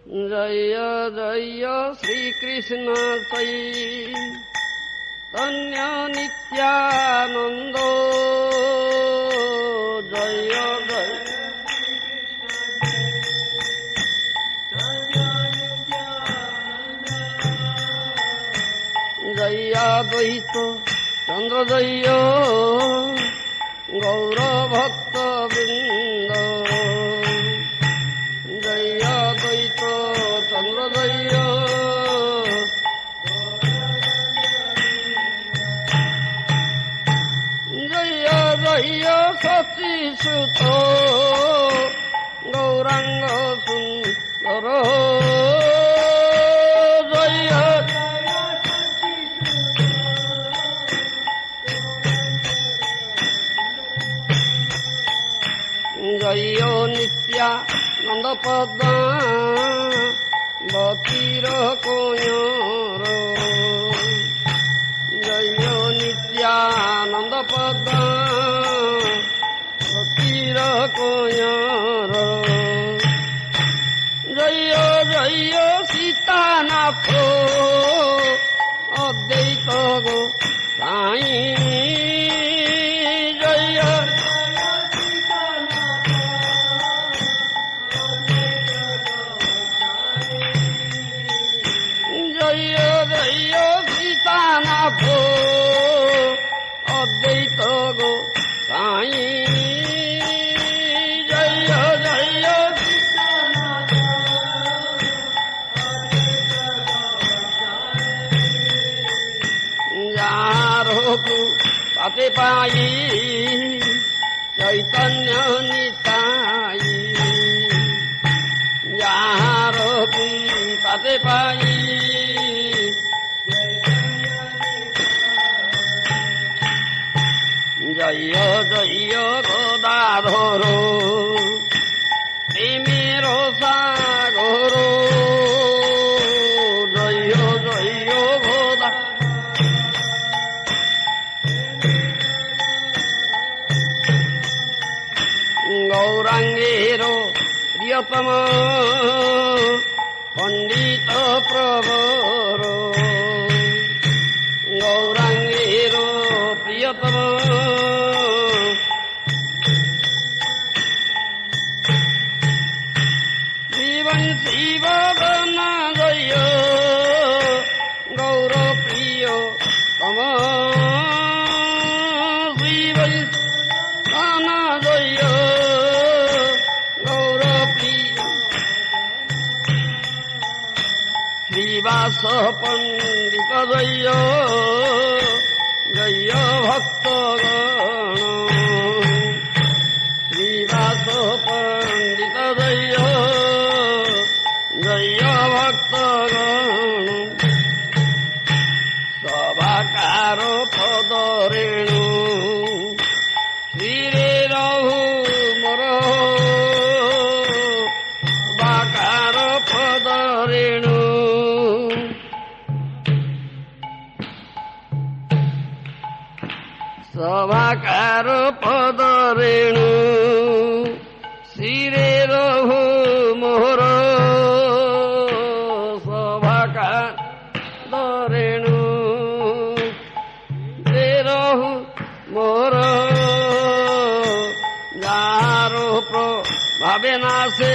जय जय श्रीकृष्ण चैतन्य नित्यानंद जय जय जयाद्वैत चंद्र जय गौरभक्त वृंद जयाद्वैत चंद्र जय जय जय सचिसुत गौरांग सुंदर जय नित्यानंद पदा बकीर कोयर जय नित्यानंद पदा बकीर कोयर जय जय सीतानाथ अद्वैत गो साई सीतानाथ अद्वैत गो साई जय जय सीतानाथ जारोकु पाते पाई चैतन्य निताई जारोकु पाते पाई जय जय गदाधर प्रेमेर सागर जय जय गदा गौरांगेर प्रियतम पंडित प्रवर गौरांगेर प्रियतम शिवगण जय गौर प्रिय तम शिवगण जय गौर प्रिय श्रीवास पंडित जय जय भक्तगण श्रीवास पंडित जय जय भक्तगण सभाकार पद रेणु श्रीरे रहु मोर सभाकार पद रेणु सभाकार पद रेणु श्रीरे रहु मोर सभाकार रेणु रे रहु मोर जारो प्रभावे नासे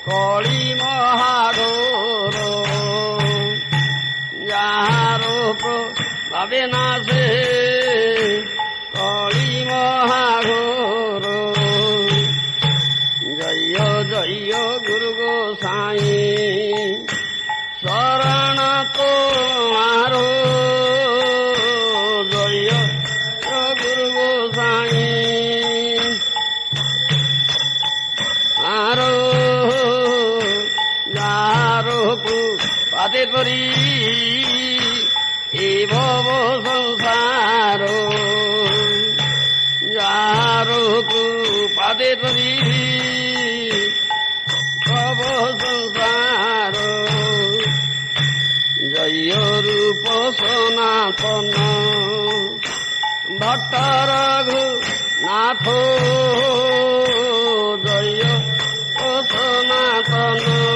कली महाघोर जारो प्रभावे नासे कली महाघोर जय जय गुरु गोसाई शरण तुम्हारो जय गुरु गोसाई आरो जारो पाते परी ए भव संसार जारो पाते परी भव संसार जय रूप सनातन भट्ट रघुनाथ जय सनातन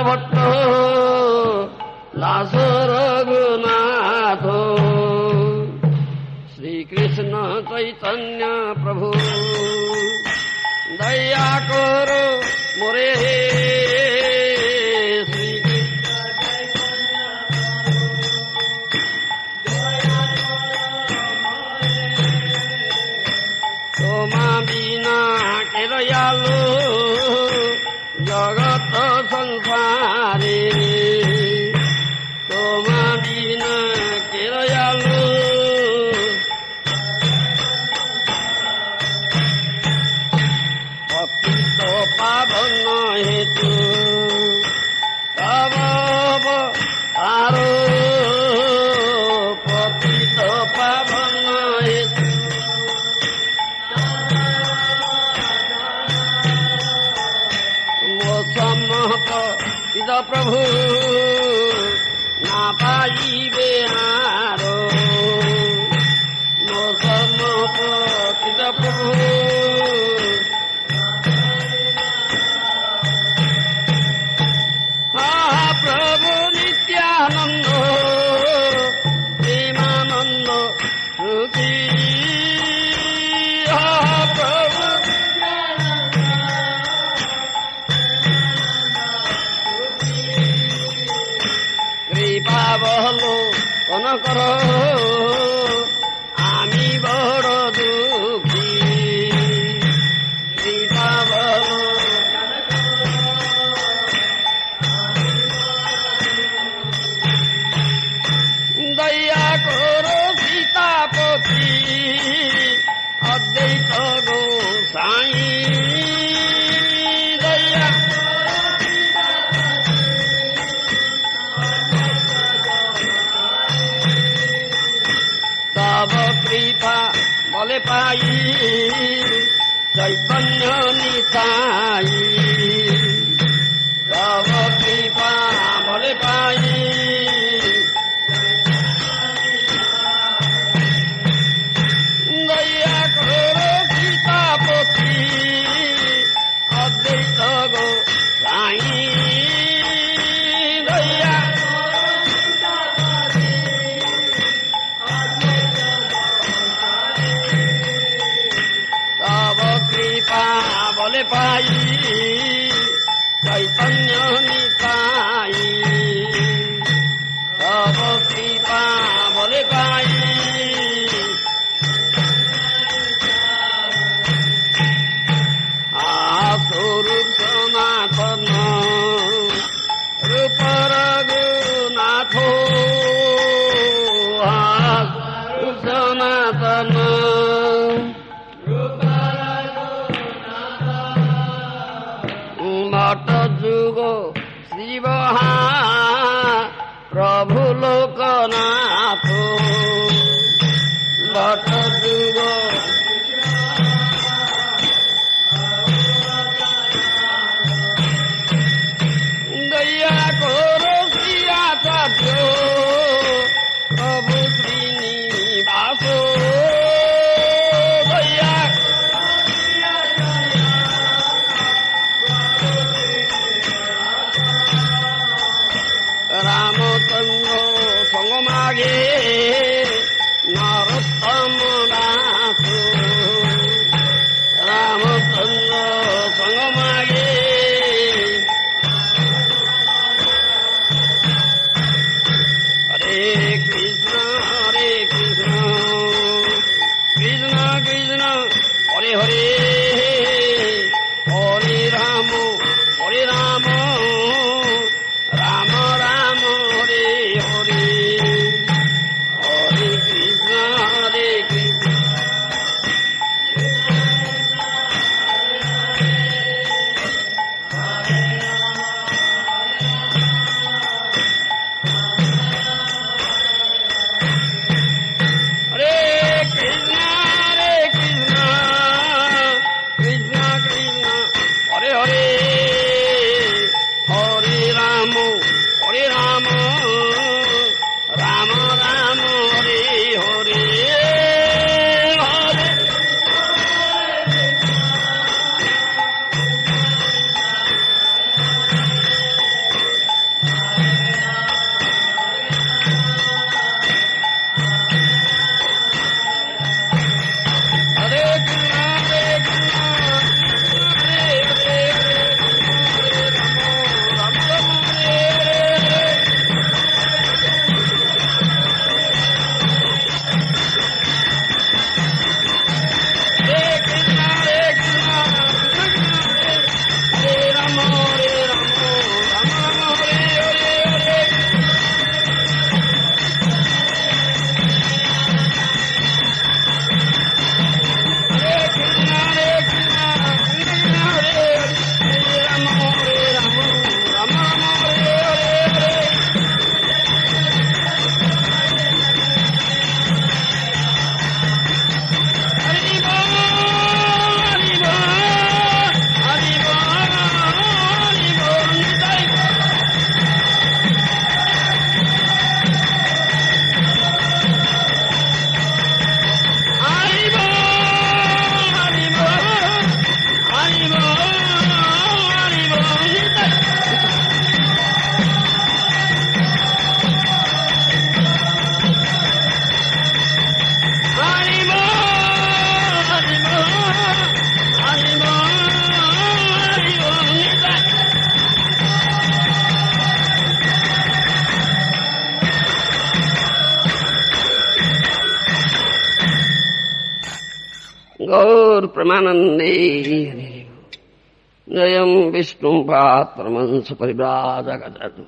ভট্ট দাস রঘুনাথ শ্রীকৃষ্ণ চৈতন্য প্রভু দয়া করো মোরে তোমা বিনা কে দয়ালু জগত সংসারে তোমা বিনা কে দয়ালু পতিত পাবন হেতু তব আরো পতিত পাবন হেতু সম্মত প্রভু না পাইবে আর মো সম্মত প্রভু প্রভু নিত্যানন্দ প্রেমানন্দ সুখী প্রভু কৃপাবলো কোন কর আমি বড় দুঃখী কৃপাবলো দয়া করো সীতাপতি অদ্বৈত গোসাই দয়া তব কৃপা বলে পাই চৈতন্য নিতাই তব কৃপা বলে পাই দয়া করো সীতাপতি অদ্বৈত গোসাই দয়া তব কৃপা বলে পাই চৈতন্য নিতাই তব কৃপা বলে পাই স্বরূপ সনাতন রূপ রঘুনাথ সনাতন ভট যুগ শিবহা প্রভু লোকনাথ ভট যুগ দয়া করো শ্রীআচার্য প্রভু শ্রীনিবাস দয়া রামচন্দ্র সঙ্গমাগে নরোত্তম Pramanande. Jayam Vishnu Patramans Parivrajagajadu.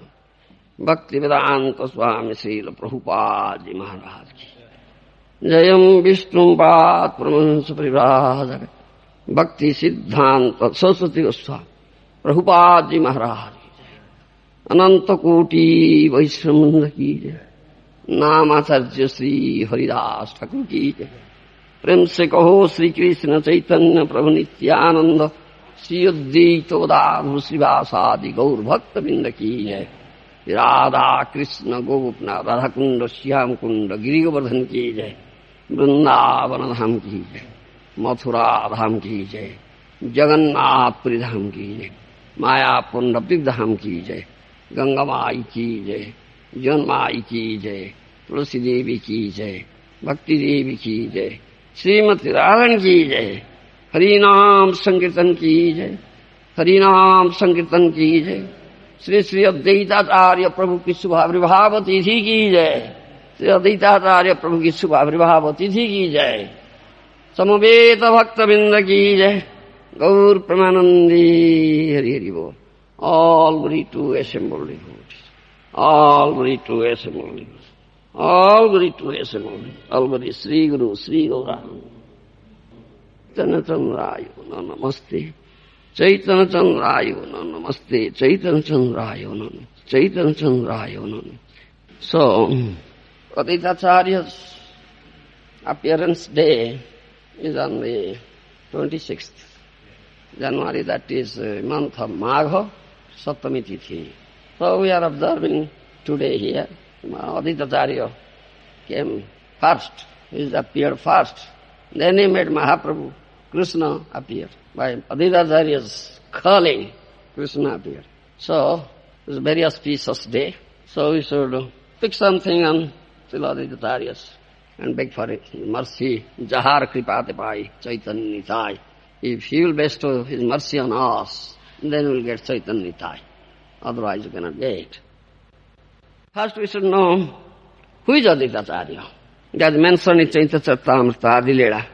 Bhaktivedanta Swami Srila Prabhupada Ji Maharaj Ki. Jayam Vishnu Patramans Parivrajagajadu. Bhakti Siddhanta Saraswati Goswami Prabhupada Ji Maharaj Ki. Ananta Koti Vaishnavanda Ki Jai. नामाचार्य Shri Haridas Thakur की जय। प्रेम से कहो श्री कृष्ण चैतन्य प्रभु नित्यानंद श्री अद्वैत गदाधर श्रीवासादि गौर भक्त बिंद की जय। राधा कृष्ण गोपनाथ राधा कुंड श्याम कुंड गिरि गोवर्धन की जय। वृंदावन धाम की जय। मथुरा धाम की जय। जगन्नाथपुरी धाम की जय। मायापुर नवद्वीप धाम की जय। गंगा माई की जय। जन्माई की जय। तुलसी देवी की जय। भक्ति देवी की जय। श्रीमती राधन की जय। हरिनाम संकीर्तन की जय। हरिनाम संकीर्तन की जय। श्री श्री अद्वैताचार्य प्रभु की शुभ आविर्भाव तिथि की जय। श्री अद्वैताचार्य प्रभु की शुभ आविर्भाव तिथि की जय। समवेत भक्तबिंद की जय। गौर प्रेमानंदी हरि हरि बोल। All glory to assembled devotees. All glory to assembled devotees. All glory to assembled. All glory Sri Guru Sri Gauranga. Chaitanya Chandraya Namaste. Chaitanya Chandraya Namaste. Chaitanya Chandraya Namaste. Chaitanya Chandraya Namaste. So, Advaitacharya's appearance day is on the 26th January, that is month of Magha, Saptami Tithi. So we are observing today here. Advaitacharya came first. He appeared first. Then he made Mahaprabhu. Krishna appeared. By Advaitacharya's calling, Krishna appeared. So it is a very auspicious day. So we should pick something on Srila Advaitacharya's and beg for it. Mercy, Jahar Kripate Pai, Chaitanya Nitai. If he will bestow his mercy on us, then we will get Chaitanya Nitai. Otherwise you cannot get. First we should know who is Advaitacharya. That is mentioned in Chaitanya Charitamrita, Adilila.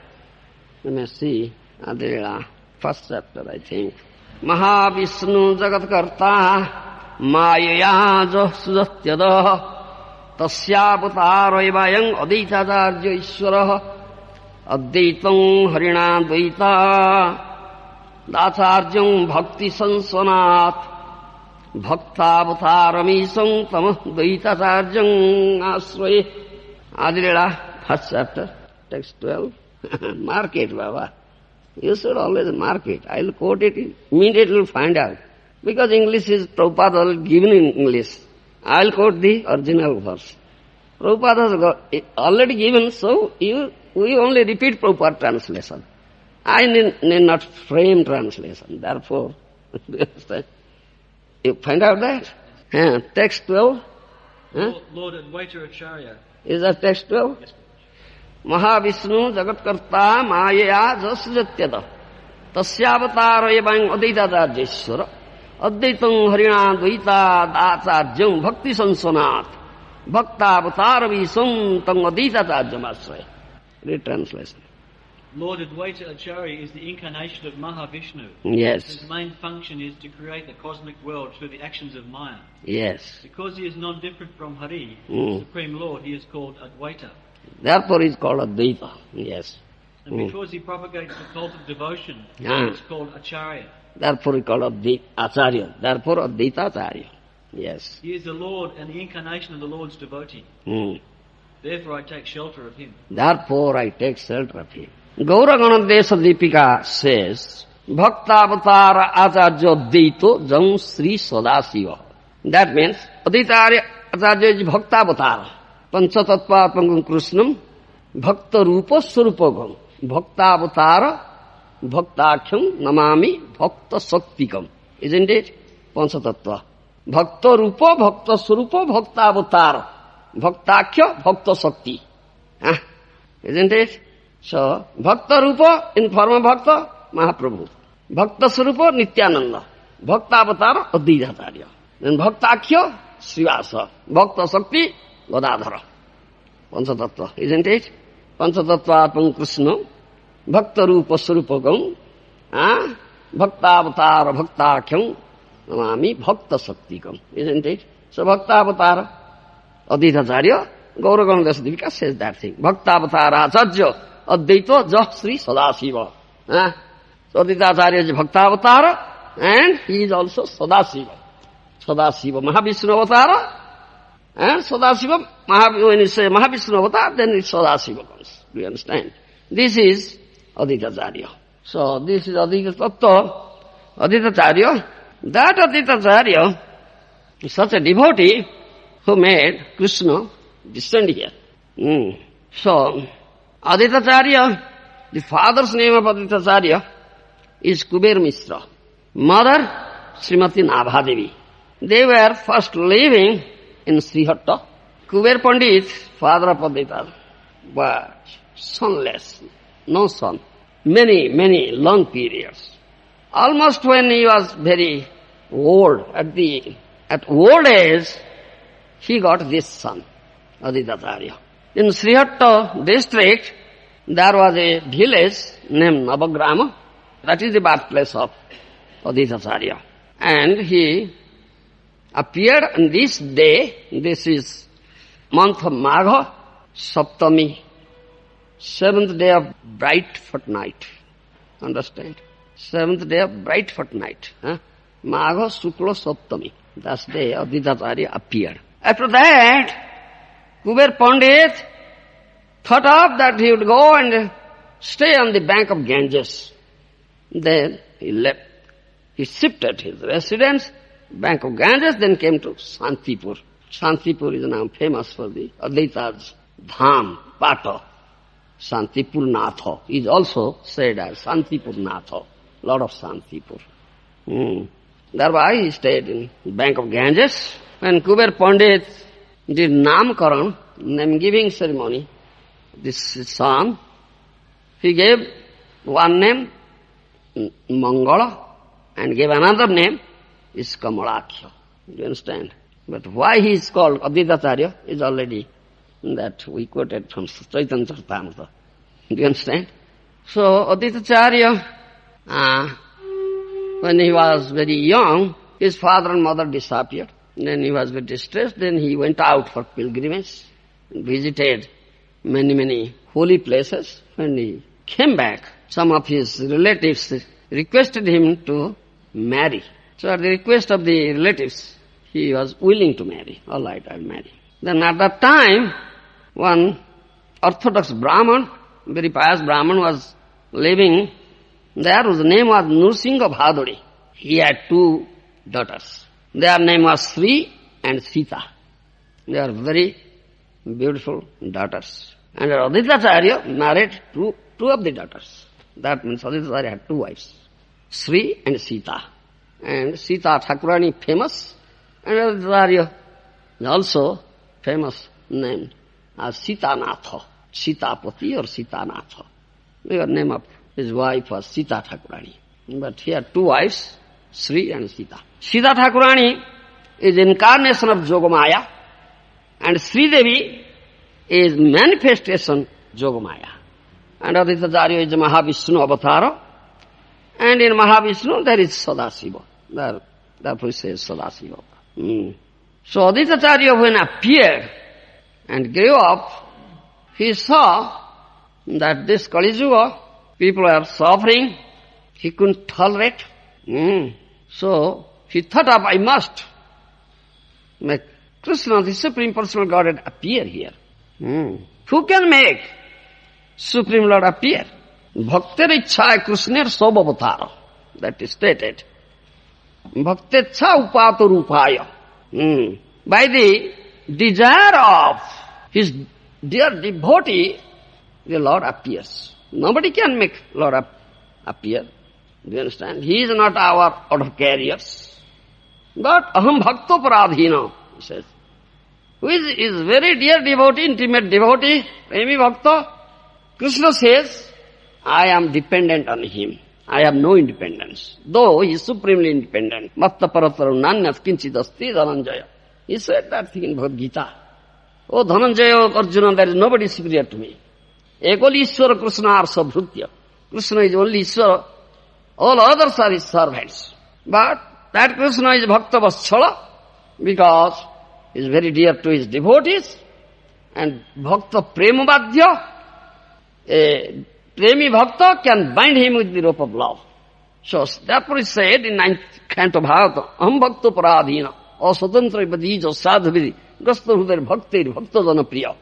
You may see Adilila, first chapter I think. Mahavishnu Jagat Karta Mayaya Sujatyada Tasyavataro Evayang Advaitacharya Ishvara Advaitam Harina Dvaita Dacharyam Bhakti Sansvanat Bhaktavataramisam Tamah Dvaitacharjam Asray. Adilila, first chapter, text 12. Mark it, Baba. You should always mark it. I will quote it, immediately you'll find out. Because English is Prabhupada given in English. I will quote the original verse. Prabhupada has got it already given, so we only repeat Prabhupada translation. I need not frame translation. Therefore, you find out that? Text 12. Lord Advaita Acharya. Is that text 12? Yes. Mahavishnu Jagatkarta Mayaya Jasjatyada Tasyavatar Evang Advaitacharya Advaitam Harina Dvaita Dacharyam Bhakti Sansvanat Bhaktavatar Visam Tam Advaitacharya Asray. Read translation. Lord Advaita Acharya is the incarnation of Mahavishnu. Yes. His main function is to create the cosmic world through the actions of Maya. Yes. Because he is non-different from Hari, the Supreme Lord, he is called Advaita. Therefore he is called Advaita. Yes. And because he propagates the cult of devotion, he is called Acharya. Therefore he is called Acharya. Therefore Advaitacharya. Yes. He is the Lord and the incarnation of the Lord's devotee. Therefore I take shelter of him. Therefore I take shelter of him. Gauraganadesha Deepika says, Bhaktavatara Acharya Advaito Jam Sri Sadasiva. That means Advaita Acharya is Bhaktavatara. Panchatattva Krishnam Bhakta Rupa Surupagam Bhaktavatara Bhaktakhyam Namami Bhakta Saktikam. Isn't it? Panchatattva. Bhakta Rupa Bhakta Surupa Bhaktavatara Bhaktakhya Bhakta Sakti. Isn't it? So, Bhakta Rupa in form of Bhakta, Mahaprabhu. Bhakta Surupa, Nityananda. Bhakta Avatara, Advaitacharya. Then Bhaktakhya, Srivasa. Bhakta Sakti, Gadadhara. Panchatattva, isn't it? Panchatattva Krishna. Bhakta Rupa Surupakam, Bhaktavatara Bhaktakyam, Namami Bhakta Saktikam. Isn't it? So Bhaktavatara, Advaitacharya, Gauraganga Siddhivika says that thing. Bhaktavatara Acharya, Advaita Jasri Sadasiva. So Advaitacharya is Bhaktavatara, and he is also Sadasiva. Sadasiva, Mahavishnu Avatara, and Sadasiva, when you say Mahavishnu Avatar, then it's Sadasiva comes. Do you understand? This is Advaitacharya. So this is Advaita Tattva, Advaitacharya. That Advaitacharya is such a devotee who made Krishna descend here. So, Advaitacharya, the father's name of Advaitacharya is Kuber Mishra. Mother, Srimati Nabhadevi. They were first living in Srihatta. Kuber Pandit, father of Advaita, was sonless, no son. Many long periods. Almost when he was very old, at old age, he got this son, Advaitacharya. In Srihatta district, there was a village named Navagrama. That is the birthplace of Advaitacharya. And he appeared on this day, this is month of Magha, Saptami, 7th day of bright fortnight. Understand? 7th day of bright fortnight. Magha Sukla Saptami. That day Advaitacharya appeared. After that, Kuber Pandit thought of that he would go and stay on the bank of Ganges. Then he left. He shifted his residence, bank of Ganges, then came to Shantipur. Shantipur is now famous for the Advaita's Dham, Pata. Shantipur Natha is also said as Shantipur Natha, Lord of Shantipur. Thereby he stayed in bank of Ganges. When Kuber Pandit did Namkaran, name-giving ceremony, this son, he gave one name, Mangala, and gave another name, is Kamalakya. Do you understand? But why he is called Advaitacharya is already that we quoted from Chaitanya Charitamrita. Do you understand? So Advaitacharya, when he was very young, his father and mother disappeared. Then he was very distressed. Then he went out for pilgrimage and visited many holy places. When he came back, some of his relatives requested him to marry. So at the request of the relatives, he was willing to marry. All right, I'll marry. Then at that time, one Orthodox Brahman, very pious Brahman, was living there, whose name was Nursingha Bhaduri. He had 2 daughters. Their name was Sri and Sita. They are very beautiful daughters. And Advaitacharya married two of the daughters. That means Advaitacharya had 2 wives, Sri and Sita. And Sita Thakurani famous, and Advaitacharya is also famous, named as Sitanatha, Sitapati or Sitanatha. The name of his wife was Sita Thakurani. But he had 2 wives, Sri and Sita. Sita Thakurani is incarnation of Yogamaya, and Sri Devi is manifestation Yogamaya. And Advaitacharya is Mahavishnu Avatara, and in Mahavishnu there is Sadasiva. Therefore he says Sadasiva. So Advaitacharya, when appeared and grew up, he saw that this Kali Yuga, people are suffering, he couldn't tolerate. So he thought of, I must make Krishna, the Supreme Personal Godhead, appear here. Who can make Supreme Lord appear? Bhaktir ichha Krishner sob avatara. That is stated. Bhaktecha upato rupaya. By the desire of his dear devotee, the Lord appears. Nobody can make Lord appear. Do you understand? He is not our order carriers. But aham bhakto paradhina, he says. Who is very dear devotee, intimate devotee, premi bhakta. Krishna says, I am dependent on him. I have no independence. Though he is supremely independent. Matta parataru nanyat kinchit asti Dhananjaya. He said that thing in Bhagavad Gita. Oh Dhananjaya, Arjuna, there is nobody superior to me. Ekoli Ishvara Krishna arsa bhrutya. Krishna is only Ishvara. All others are his servants. But that Krishna is Bhakta Vatsala because he is very dear to his devotees. And Bhakta Premavadya, a Premi Bhakta can bind him with the rope of love. So therefore is said in 9th canto Bhagavata, Aham Bhakta Paradhina, Aswatantra Badijo Sadhavidi, Grasta Hudar Bhaktir Bhakta Jana Priya.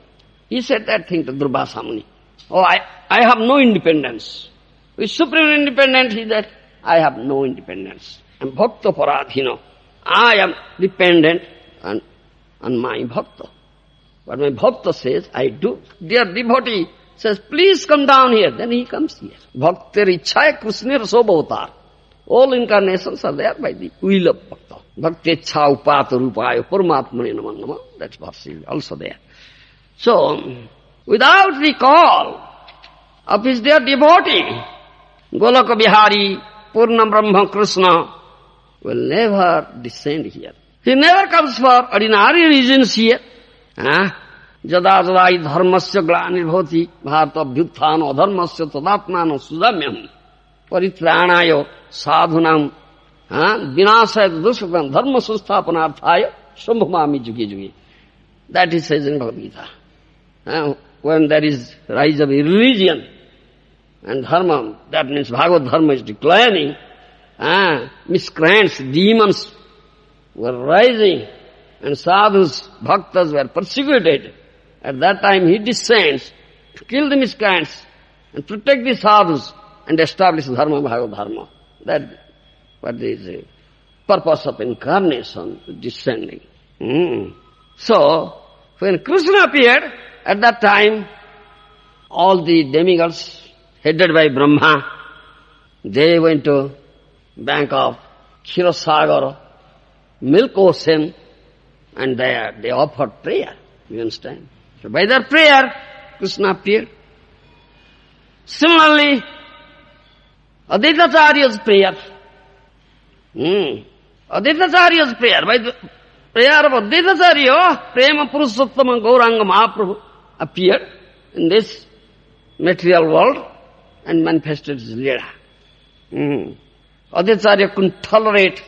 He said that thing to Durvasa Muni. Oh, I have no independence. With supreme independence, he said, I have no independence. I am Bhakta Paradhina. I am dependent on my Bhakta. But my Bhakta says, I do. Dear devotee says, please come down here. Then he comes here. Bhaktir Ichhaya Krishna Sobhavatar. All incarnations are there by the will of Bhakta. Bhakti Ichha Upata Rupaya Paramatmane Nama Nama. That verse is also there. So, without the call of his dear devotee, Golaka Bihari, Purna Brahma Krishna will never descend here. He never comes for ordinary reasons here. Jada jadai dharmasya glanirvoti bharata abhyuthano dharmasya tadatmano sudamyam paritranaya sadhunam vinasaya dushakam dharma susthapanarthaya sambhamami juge juge. That he says in Bhagavad Gita. When there is rise of religion and dharma, that means Bhagavad dharma is declining, miscreants, demons were rising, and sadhus, bhaktas were persecuted. At that time he descends to kill the miscreants and protect the sadhus and establish dharma, Bhagavad dharma. That what is the purpose of incarnation, descending. So, when Krishna appeared, at that time, all the demigods, headed by Brahma, they went to bank of Kshirasagar, milk ocean, and there they offered prayer. You understand? So by their prayer, Krishna appeared. Similarly, Advaitacharya's prayer. Advaitacharya's prayer. By the prayer of Advaitacharya, Prema Purushottama Gauranga Mahaprabhu appeared in this material world and manifested his Leela. Advaitacharya couldn't tolerate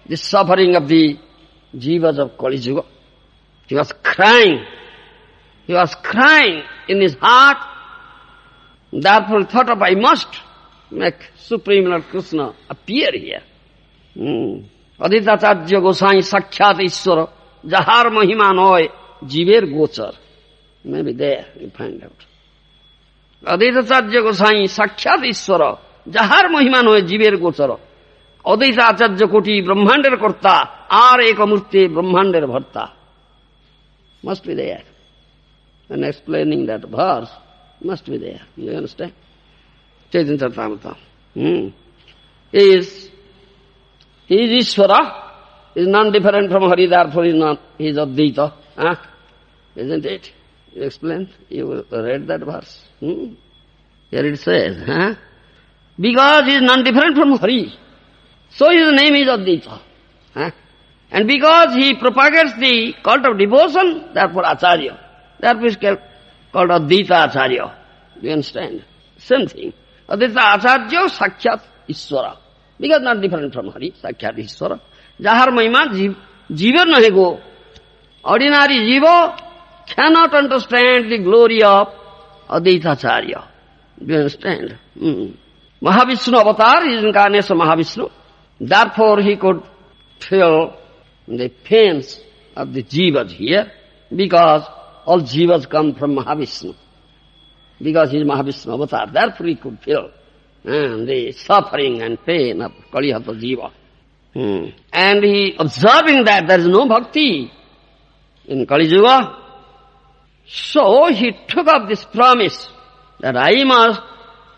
the suffering of the jivas of Kali Yuga. He was crying. He was crying in his heart. Therefore he thought of, I must make Supreme Lord Krishna appear here. Advaitacharya Gosai Sakhyat Ishvara Jahar Mahima Noy Jiver Gochar. Maybe there you find out. Advaitacharya Gosai Sakhyat Ishvara Jahar Mahima Noy Jiver Gochar. Advaitacharya Koti Brahmander Korta Ar Ekamurti Brahmander Bharta. Must be there. And explaining that verse, must be there. You understand? Chaitanya Charitamrita. He is Ishvara, is non-different from Hari, therefore he is Advaita. Isn't it? You explained? You read that verse. Here it says, because he is non-different from Hari, so his name is Advaita. And because he propagates the cult of devotion, therefore Acharya. Therefore he is called Advaita Acharya. Do you understand? Same thing. Advaita Acharya Sakhyat Ishvara. Because not different from Hari, Sakhyat Ishvara. Jahar Mahima Jiva nahi go. Ordinary Jiva cannot understand the glory of Advaita Acharya. Do you understand? Mahavishnu avatar, his incarnation Mahavishnu. Therefore he could feel the pains of the jivas here, because all jivas come from Mahavishnu. Because he is Mahavishnu avatar, therefore he could feel the suffering and pain of Kalihata jiva. And he, observing that there is no bhakti in Kali Yuga, so he took up this promise that I must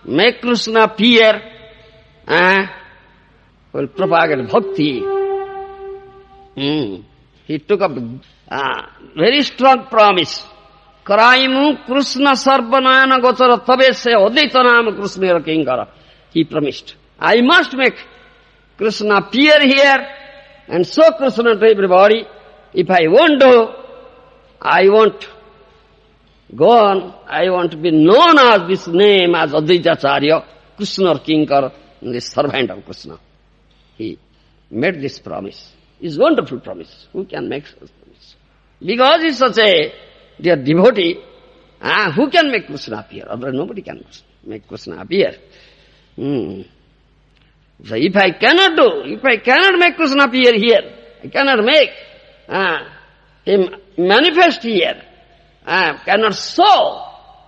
make Krishna appear, will propagate bhakti. He took up a very strong promise. Karaimu Krishna Sarvanayana Gochara Tabese Advaitanam Krishna Kinkara. He promised, I must make Krishna appear here and show Krishna to everybody. If I won't do, I won't go on, I want to be known as this name as Advaitacharya. Krishna or Kinkar, the servant of Krishna. He made this promise. It's a wonderful promise. Who can make such promise? Because he's such a dear devotee, who can make Krishna appear? Otherwise nobody can make Krishna appear. So if I cannot make Krishna appear here, I cannot make him manifest here, cannot show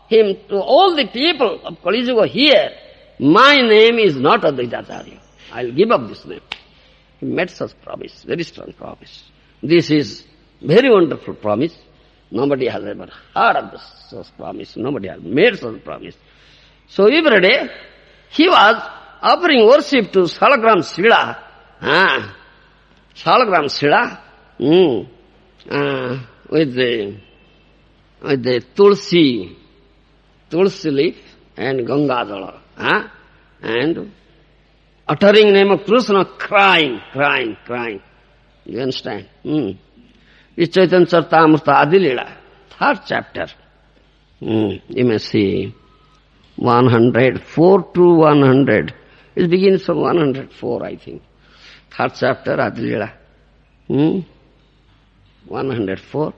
him to all the people of Kali Yuga here, my name is not Advaita Acharya. I'll give up this name. He made such promise, very strong promise. This is very wonderful promise. Nobody has ever heard of this such promise. Nobody has made such promise. So every day, he was offering worship to Salagram Sila. Salagram Sila, with the tulsi leaf and Ganga Jala, and uttering name of Krishna, crying. You understand? It's Chaitanya Charitamrita Adi Leela, 3rd chapter. You may see 104 to 100. It begins from 104, I think. 3rd chapter Adi Leela. 104.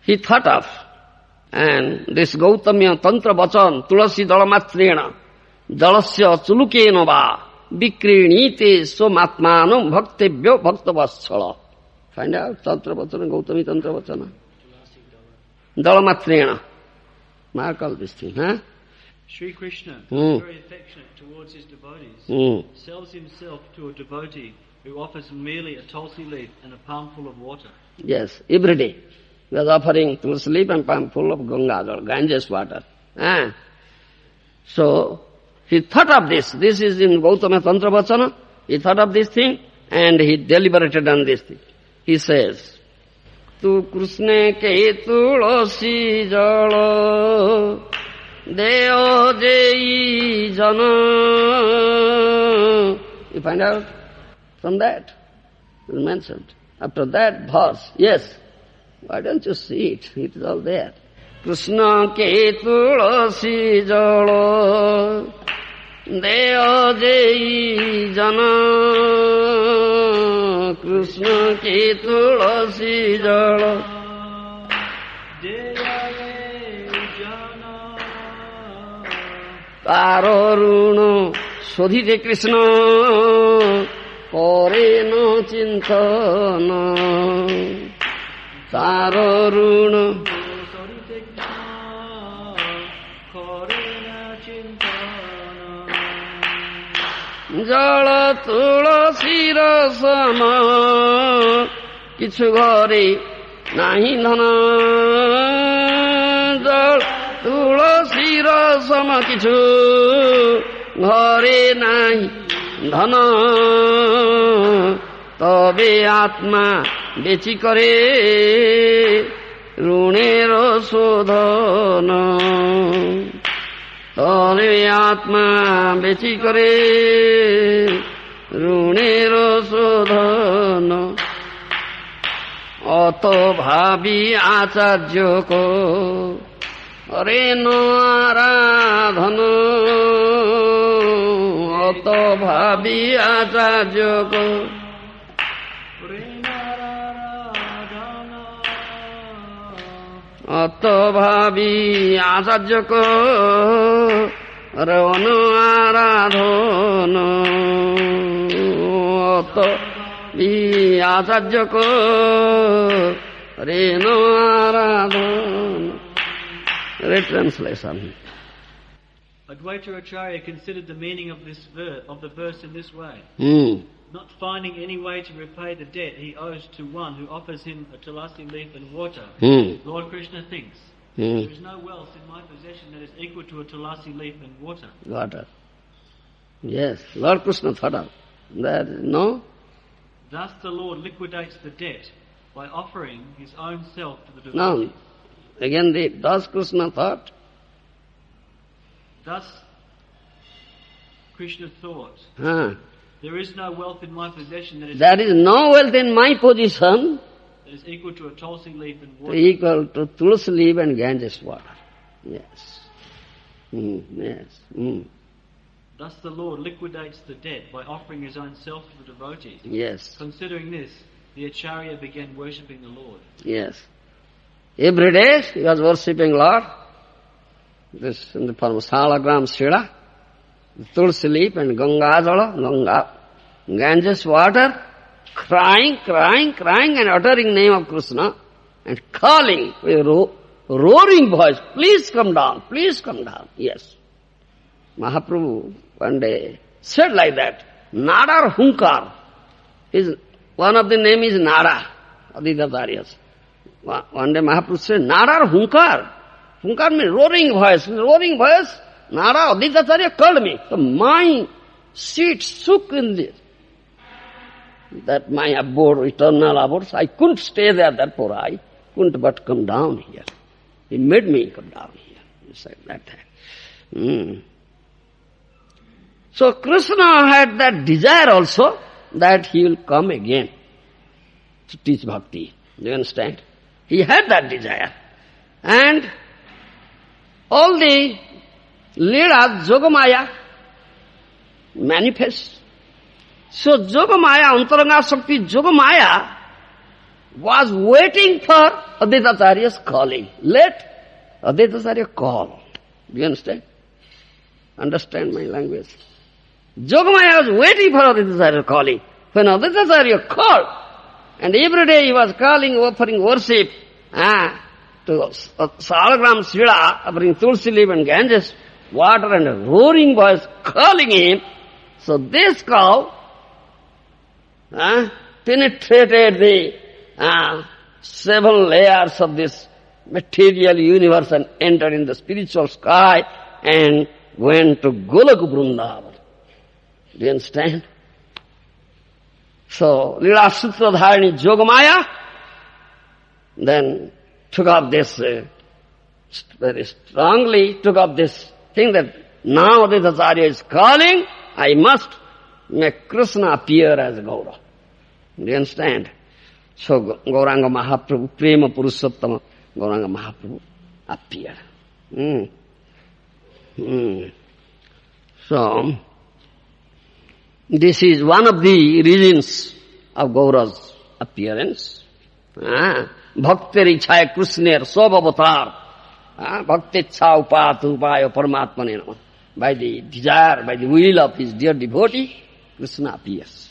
He thought of, and this Gautamya Tantra Vachan Tulasi Dalamatrena Dalasya Chulukena Va Vikrinite Somatmanam Bhaktebhyo Bhaktavaschala. Find out Tantra Vacana, Gautami Tantra Vacana. Dalamatrena. Mark all this thing, huh? Sri Krishna, very affectionate towards his devotees, sells himself to a devotee who offers merely a tulsi leaf and a palmful of water. Yes, every day. He was offering tulsi leaf and palmful of Ganga, Ganges water. So, he thought of this. This is in Gautama Tantra Vacana. He thought of this thing and he deliberated on this thing. He says, Tu Krishna ke tulasi jala deo jai jana. You find out from that? It is mentioned. After that verse, yes. Why don't you see it? It is all there. Krishna ke tulasi jala deo jai jana. Krishna ke tulasi jala deo jana. Taro runo sodhite Krishna kore no chintana. Taro runo sodhite Krishna kore no chintana. Jala tulasi rasama kichu ghare nahi dhana. Jala tulasi rasama kichu ghare nahi dhana. Tabe atma বেচি করে ঋণের শোধন। তবে আত্মা বেচি করে ঋণের শোধন। অত ভাবি আচার্য করেন আরাধন। অত ভাবি আচার্য অত ভাবি আচার্য করেন আরাধন। অত আচার্য করেন Aradhan. Translation. Advaita Acharya considered the meaning of the verse in this way. Not finding any way to repay the debt he owes to one who offers him a tulasi leaf and water, Lord Krishna thinks, there is no wealth in my possession that is equal to a tulasi leaf and water. Water. Yes, Lord Krishna thought of that, no? Thus the Lord liquidates the debt by offering his own self to the devotee. No. Again, thus Krishna thought. Thus Krishna thought. There is no wealth in my possession that is no wealth in my position that is equal to a tulsi leaf and water. Equal to tulsi leaf and Ganges water. Yes. Yes. Thus the Lord liquidates the debt by offering his own self to the devotees. Yes. Considering this, the Acharya began worshipping the Lord. Yes. Every day he was worshipping Lord. This in the form of Salagram Shila, Tulsi leaf and Ganga Ganges water, crying and uttering name of Krishna and calling with roaring voice, please come down, please come down. Yes. Mahaprabhu one day said like that, Nada Hunkar. One of the name is Nada, Advaita Acharyas. One day Mahaprabhu said, Nada Hunkar. Hunkar means roaring voice. Roaring voice, Nada Advaita Acharya called me. So my seat shook in this. That my abode, eternal abode, so I couldn't stay there, therefore I couldn't but come down here. He made me come down here. He said that. So Krishna had that desire also that he will come again to teach bhakti. Do you understand? He had that desire. And all the Leelas, Yogamaya manifest. So Yogamaya, Antaranga Shakti, Yogamaya was waiting for Advaita Acharya's calling. Let Advaita Acharya call. Do you understand? Understand my language? Yogamaya was waiting for Advaita Acharya calling. When Advaita Acharya called, and every day he was calling, offering worship to Salagram Shila, offering Tulsi leaf and Ganges water and a roaring voice calling him. So this call penetrated the 7 layers of this material universe and entered in the spiritual sky and went to Golok Vrindavan. Do you understand? So, Leela Sutradharani Yogamaya then took up this, very strongly took up this thing that now Advaita Acharya is calling, I must make Krishna appear as Gaura. Do you understand? So Gauranga Mahaprabhu, Prema Purushottama, Gauranga Mahaprabhu appeared. So, this is one of the reasons of Gaura's appearance. Bhakti Ichhaya Krishner Sob Avatar. Bhakti Ichha Upatu Upaya Paramatmane Nama. By the desire, by the will of his dear devotee, Krishna appears.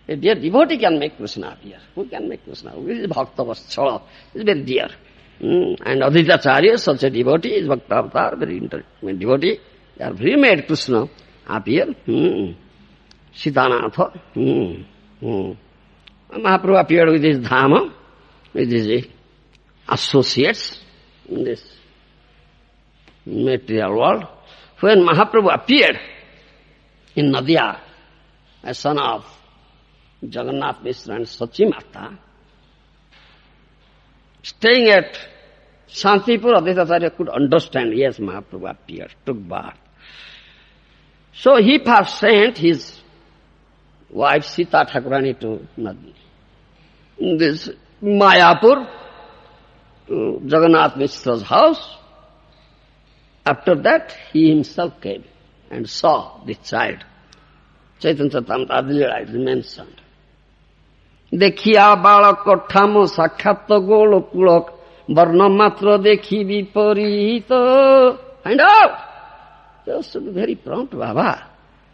A dear devotee can make Krishna appear. Who can make Krishna? Who is Bhakta Vatsala? He is very dear. And Advaita Acharya, such a devotee, is Bhakta Avatar, very intimate devotee. They have remade Krishna appear. Sitanatha. Mahaprabhu appeared with his Dhamma, with his associates in this material world. When Mahaprabhu appeared in Nadia, a son of Jagannath Mishra and Sachi Mata, staying at Shantipur, Advaita Acharya could understand, yes, Mahaprabhu appeared, took birth. So he first sent his wife Sita Thakurani to Nadi. This Mayapur, to Jagannath Mishra's house. After that, he himself came and saw the child. Chaitanya Charitamrita Adilila is mentioned. Dekhiya balak thamo sakhat golok pulok varna matra dekhi viparita. Find out. Just to be very prompt, Baba.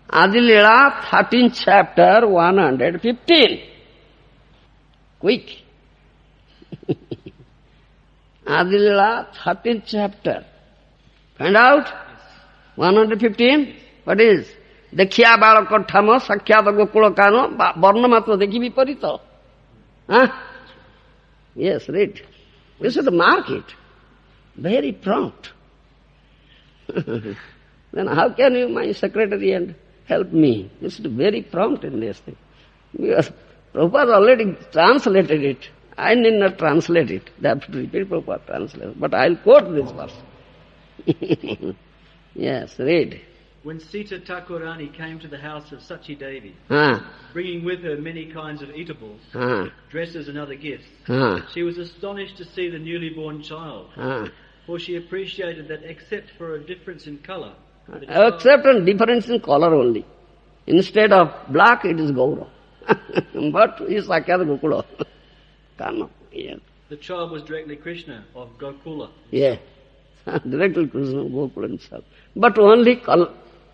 Adilila, 13th chapter, 115. Quick. Adilila, 13th chapter. Find out? 115? What is? Dekhiya balak thamo sakhat golokano varna matra dekhi viparita. Yes, read. You should mark it. Very prompt. Then how can you, my secretary, and help me? You should be very prompt in this thing. Because Prabhupada already translated it. I need not translate it. They have to repeat Prabhupada translate. But I'll quote this verse. Yes, read. When Sita Thakurani came to the house of Sachi Devi, bringing with her many kinds of eatables, dresses and other gifts, she was astonished to see the newly born child. For she appreciated that except for a difference in color. Except a difference in color only. Instead of black, it is Gaura. But he is Sakyat Gokula. Yes. The child was directly Krishna of Gokula. Yeah. Directly Krishna of Gokula himself. But only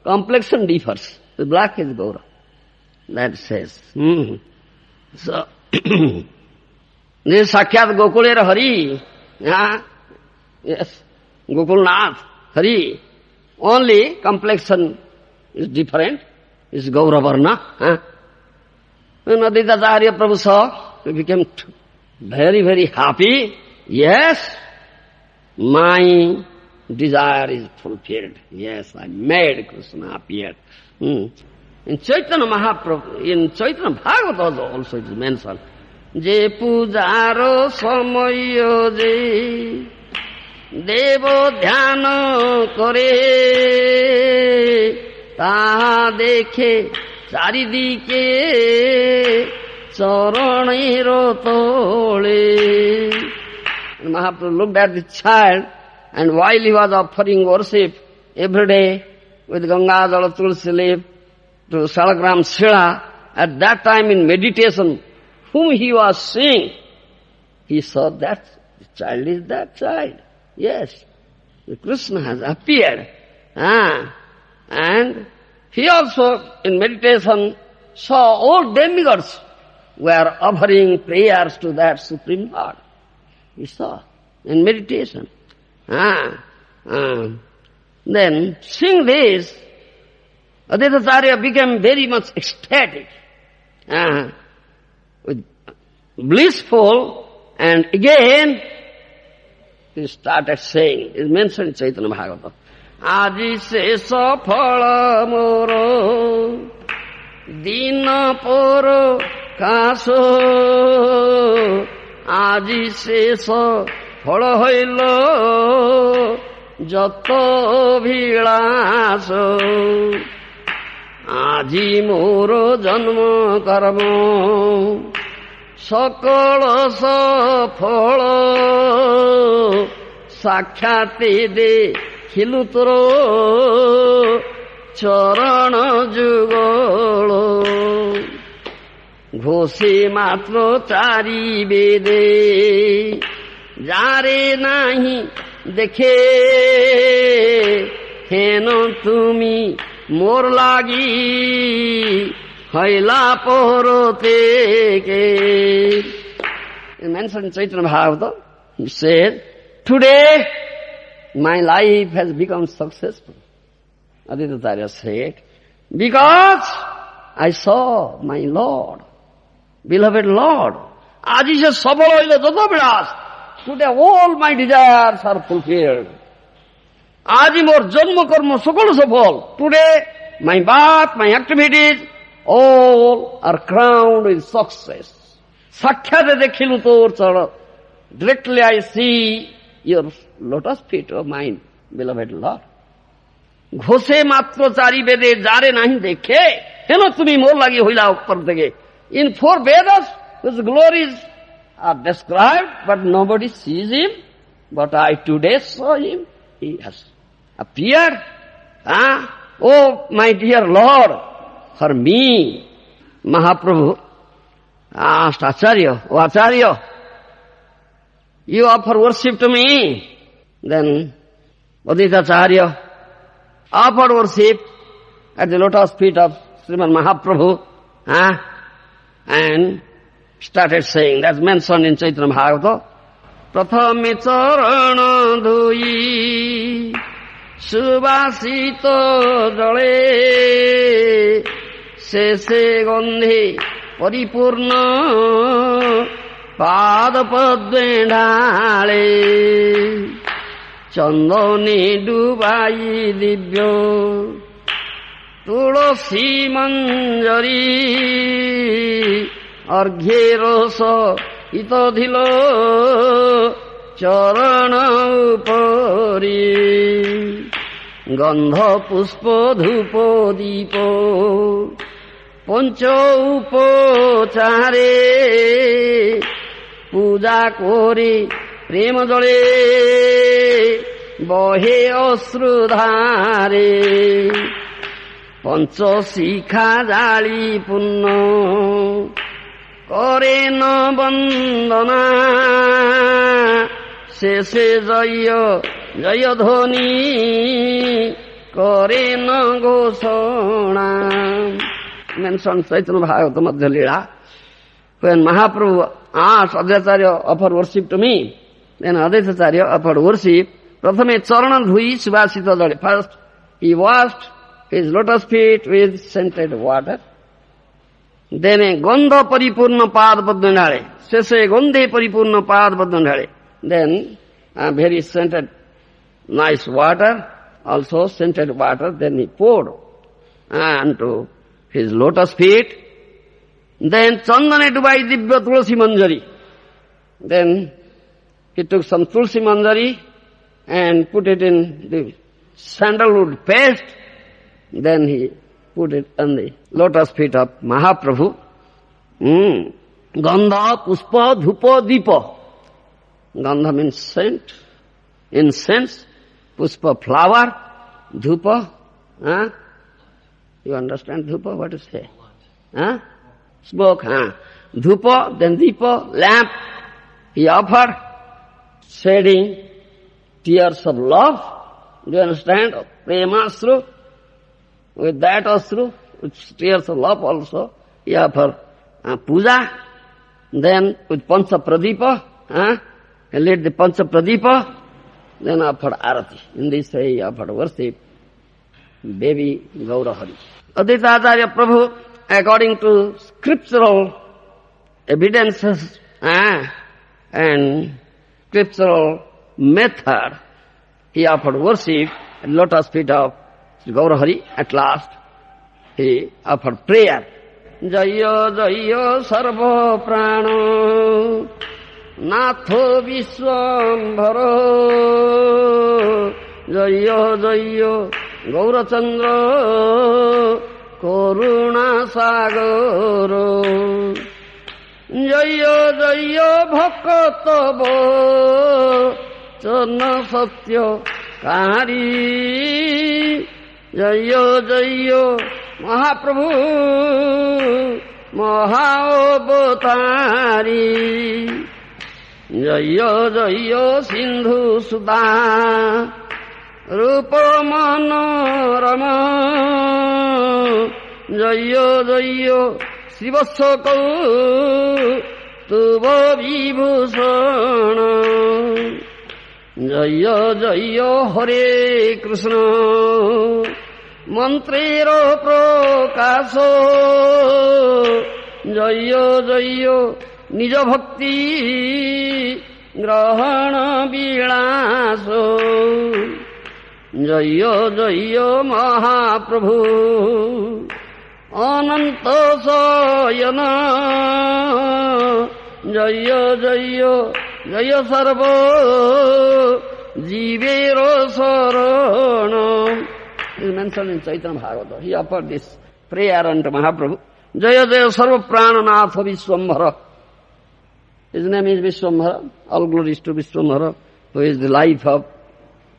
complexion differs. The black is Gaura. That says. So, this Sakyat Gokula Hari. Yes. Gokulnath Hari. Only complexion is different. Is Gaura Varna. When Advaita Acharya Prabhu saw, he became very, very happy. Yes, my desire is fulfilled. Yes, I made Krishna appear. In Chaitanya Mahaprabhu, in Chaitanya Bhagavata also it is mentioned. Je pujaro samayo je devo dhyana kore taha dekhe চারিদিকে চরণের তোলে. Mahaprabhu looked at the child, and while he was offering worship every day with Ganga Jala Tulsi leaf to Salagram Shila, at that time in meditation, whom he was seeing, he saw that the child is that child. Yes, the Krishna has appeared. And he also, in meditation, saw all demigods were offering prayers to that Supreme Lord. He saw in meditation. Then, seeing this, Advaita Acharya became very much ecstatic, blissful, and again he started saying, it is mentioned in Chaitanya Bhagavata, আজি শেষ ফল মোর দিন পর কাশ আজি শেষ ফল হইল যত অভিলাষ আজি মোর জন্ম কর্ম সকল সফল সাক্ষাতে দে খিলু তোর চরণ যুগল ঘোষে মাত্র চারি বেদে যারে নাহি দেখে হেন তুমি মোর লাগি হইলা পরতে কে. Mentioned in Chaitanya Bhagavata, he said, today my life has become successful. Advaita Acharya said, because I saw my Lord, beloved Lord. Aji se sabal hoile joto bilas. Today all my desires are fulfilled. Aji mor janma karma sakal safal. Today my birth, my activities, all are crowned with success. Sakhyate dekhilu tor chara. Directly I see your lotus feet of mine, beloved Lord. ঘোষে মাত্র চারি বেদে যারে নাহি দেখে হেন তুমি মোর লাগি হইলা উপর থেকে. In 4 Vedas, his glories are described, but nobody sees him. But I today saw him. He has appeared. Oh, my dear Lord, for me, Mahaprabhu asked Acharya, oh Acharya, you offer worship to me. Then Advaita Acharya offered worship at the lotus feet of Sriman Mahaprabhu, and started saying, that's mentioned in Chaitanya Bhagavata, Prathame charana dhui subhasito jale sheshe gandhe paripurna পাদ পদ্মে ঢালে চন্দনে ডুবাই দিব্য তুলসী মঞ্জরি অর্ঘ্যে রস হিত ধিল চরণ উপরি গন্ধ পুষ্প ধূপ দীপ পঞ্চ উপচারে পূজা করে প্রেম জলে बहे अश्रुधारे पंचशिखा जाली पुण्य करे न वंदना शेषे जय जय ध्वनि करे न घोषणा. Mentioned Chaitanya Bhagavata Madhya Leela. When Mahaprabhu asked Advaitacharya offered worship to me, then Advaitacharya offered worship. Prathame charana dhui subhasita jale. First, he washed his lotus feet with scented water. Then a gandha paripurna pad padmandhale. Sese gandhe paripurna pad padmandhale. Then very scented nice water, also scented water. Then he poured onto his lotus feet. Then chandane dubai divya tulsi manjari. Then he took some tulsi manjari and put it in the sandalwood paste. Then he put it on the lotus feet of Mahaprabhu. Gandha, puspa, dhupa, dipa. Gandha means scent, incense. Puspa, flower. Dhupa, you understand dhupa? What to say? Smoke, Dhupa, then dipa, lamp. He offered, shedding tears of love. Do you understand? Prema asru. With that asru, with tears of love also, he offered puja. Then with pancha pradipa, he lit the pancha pradipa. Then offered arati. In this way he offered worship. Baby Gaurahari. Advaitacharya Prabhu, according to scriptural evidences and scriptural method, he offered worship at lotus feet of Gaurahari. At last, he offered prayer. Jaya Jaya Sarva Prana Natho Vishwambhara Jaya Jaya Gaurachandra Karuna Sagara Jaya Jaya Bhakatava Chana Satya Kari Jaya Jaya Mahaprabhu Mahavatarī Jaya Jaya Sindhu Sudha Rupa Manorama Jaya Jaya Sivasakau Tuva Vibhusana Jaya Jaya Hare Krishna Mantrero Prakaso Jaya Jaya Nija Bhakti Grahana Vilaso Jaya Jaya Mahaprabhu Ananta Sayana Jaya Jaya Jaya Sarva Jivero Sarana. Is mentioned in Chaitanya Bhagavata. He offered this prayer unto Mahaprabhu. Jaya Jaya Sarva Prananatha Vishwambhara. His name is Vishwambhara. All glories to Vishwambhara, who is the life of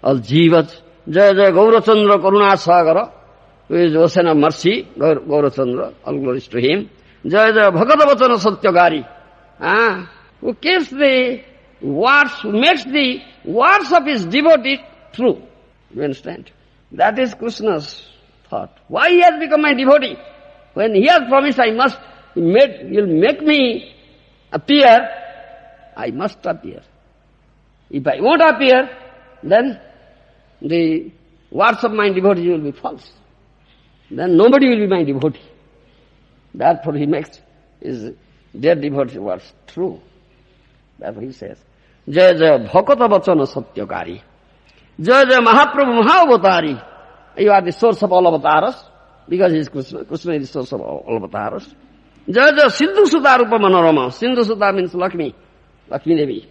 all jivas. Jaya Jaya Gaurachandra Karuna Sagara, who is the ocean of mercy. Gaurachandra, all glories to him. Jaya Jaya Bhagavad Vachana Satyagari. Who keeps the words, who makes the words of his devotee true. You understand? That is Krishna's thought. Why he has become my devotee? When he has promised you'll make me appear, I must appear. If I won't appear, then the words of my devotee will be false. Then nobody will be my devotee. Therefore he makes his dear devotee words true. Therefore he says, Jaya Jaya Bhakata Vachana Satyakari. Jaya Jaya Mahaprabhu Mahavatarī. You are the source of all avatars, because he is Krishna. Krishna is the source of all avatars. Jaya Jaya Sindhu Sudha Rupa Manorama. Sindhu Sudha means Lakshmi. Lakshmi Devi.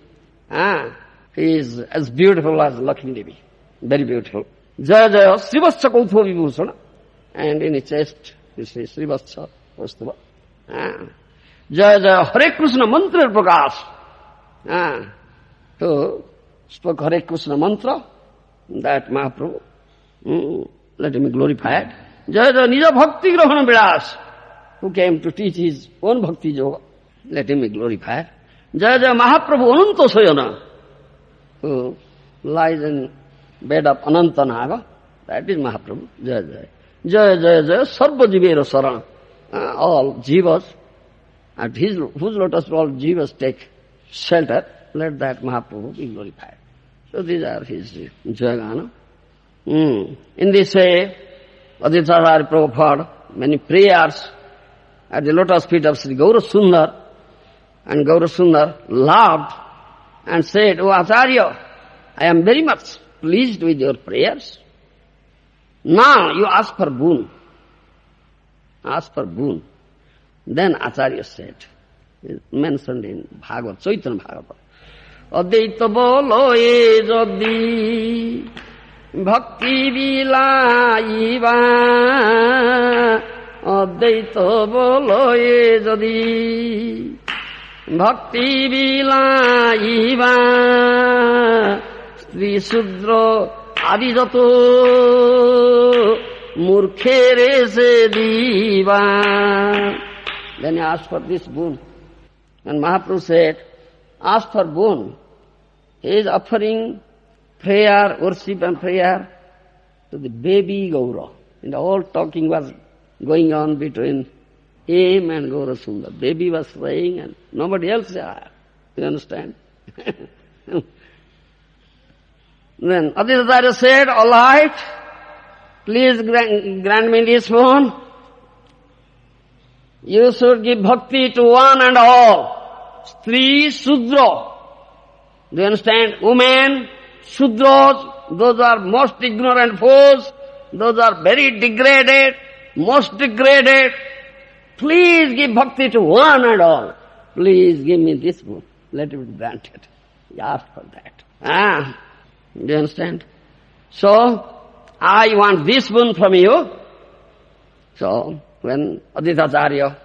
He is as beautiful as Lakshmi Devi. Very beautiful. Jaya Jaya Srivastha Kautha Vibhusana. And in his chest, you see Srivastha Kaustubha. Jaya Jaya Hare Krishna Mantra Prakash. So, spoke Hare Krishna mantra that Mahaprabhu, let him be glorified. Jaya Jaya Nija Bhakti Grahana Vilas, who came to teach his own bhakti yoga, let him be glorified. Jaya Jaya Mahaprabhu Ananta Soyana, who lies in bed of Ananta Naga, that is Mahaprabhu. Jaya Jaya. Jaya Jaya Jaya Sarva Jivera Sarana. All jivas, at whose lotus all jivas take shelter, let that Mahaprabhu be glorified. So these are his Jayagana. In this way, Aditya Prabhupada many prayers at the lotus feet of Sri Gaurasundar, and Gaurasundar laughed and said, "O Acharya, I am very much pleased with your prayers. Now you ask for boon. Ask for boon." Then Acharya said, mentioned in Bhagavad, Chaitanya Bhagavad, "Advaita bolo e jodi bhakti vilaiva, Advaita bolo e jodi bhakti vilaiva, Stri Sudra adi jato murkhere se diva." Then he asked for this boon. And Mahaprabhu said, ask for boon. He is offering prayer, worship and prayer to the baby Gaura. And the whole talking was going on between him and Gaurasundar. Baby was saying and nobody else said. You understand? Then Aditya said, "All right, please grant me this boon. You should give bhakti to one and all. Stri Sudra." Do you understand? Women, Sudras, those are most ignorant fools. Those are very degraded, most degraded. Please give bhakti to one and all. Please give me this boon. Let it be granted. He asked for that. Do you understand? So, I want this boon from you. So, when Aditya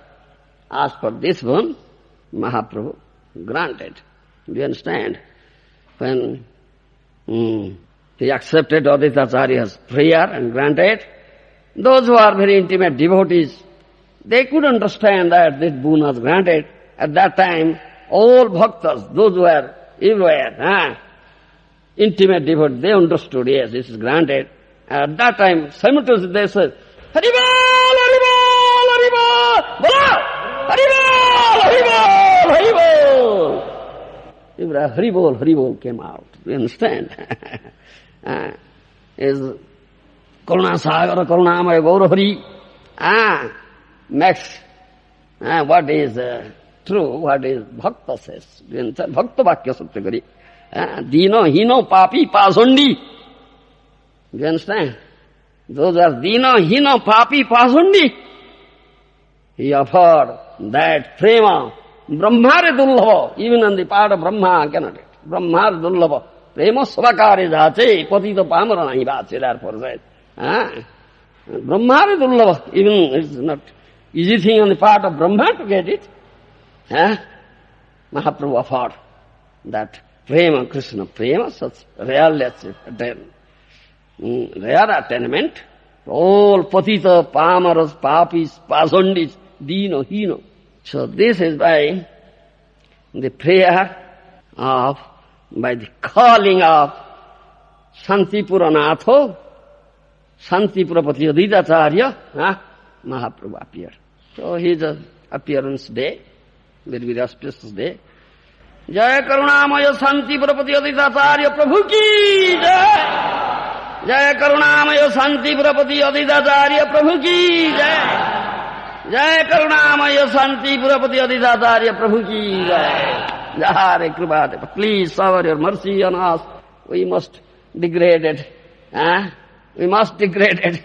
asked for this boon, Mahaprabhu granted. Do you understand? When he accepted Aditya's prayer and granted, those who are very intimate devotees, they could understand that this boon was granted. At that time, all bhaktas, those who were everywhere, intimate devotees, they understood, yes, this is granted. At that time, simultaneously they said, "Haribol, Haribol, Haribol, Bolo! Haribol, Haribol, Haribol!" Haribol, Haribol came out. You understand? Is Karuna Sagara, Karunamaya, Gaura Hari. Next, what is true, what is Bhakta says. Bhakta Vakya Satyagari. Dino, Hino, Papi, Pasundi. Do you understand? Those are Dino, Hino, Papi, Pasundi. He offered that prema, Brahmare Dullava, even on the part of Brahma cannot it. Brahmare Dullava. Prema Svakari Jache, Patita Pamara Nahi Vache, therefore said. Brahmare Dullava, even it's not easy thing on the part of Brahma to get it. Mahaprabhu offered that prema, Krishna prema, such rare attainment. All Patita, Pamaras, Papis, Pasundis, Dino, Hino. So this is by the prayer of, by the calling of Shantipura Natho, Shantipura Pati Aditacharya, Mahaprabhu appeared. So his appearance day, very auspicious day. Jaya Karunamaya Shantipura Pati Aditacharya Prabhu ki Jai! Jaya Karunamaya Shantipura Pati Aditacharya Prabhu ki Jai! Jai Karunamaya Shantipura Pati Aditacharya Prabhu ki Jai! Jare Kripate. Please shower your mercy on us. We must degraded. We must degraded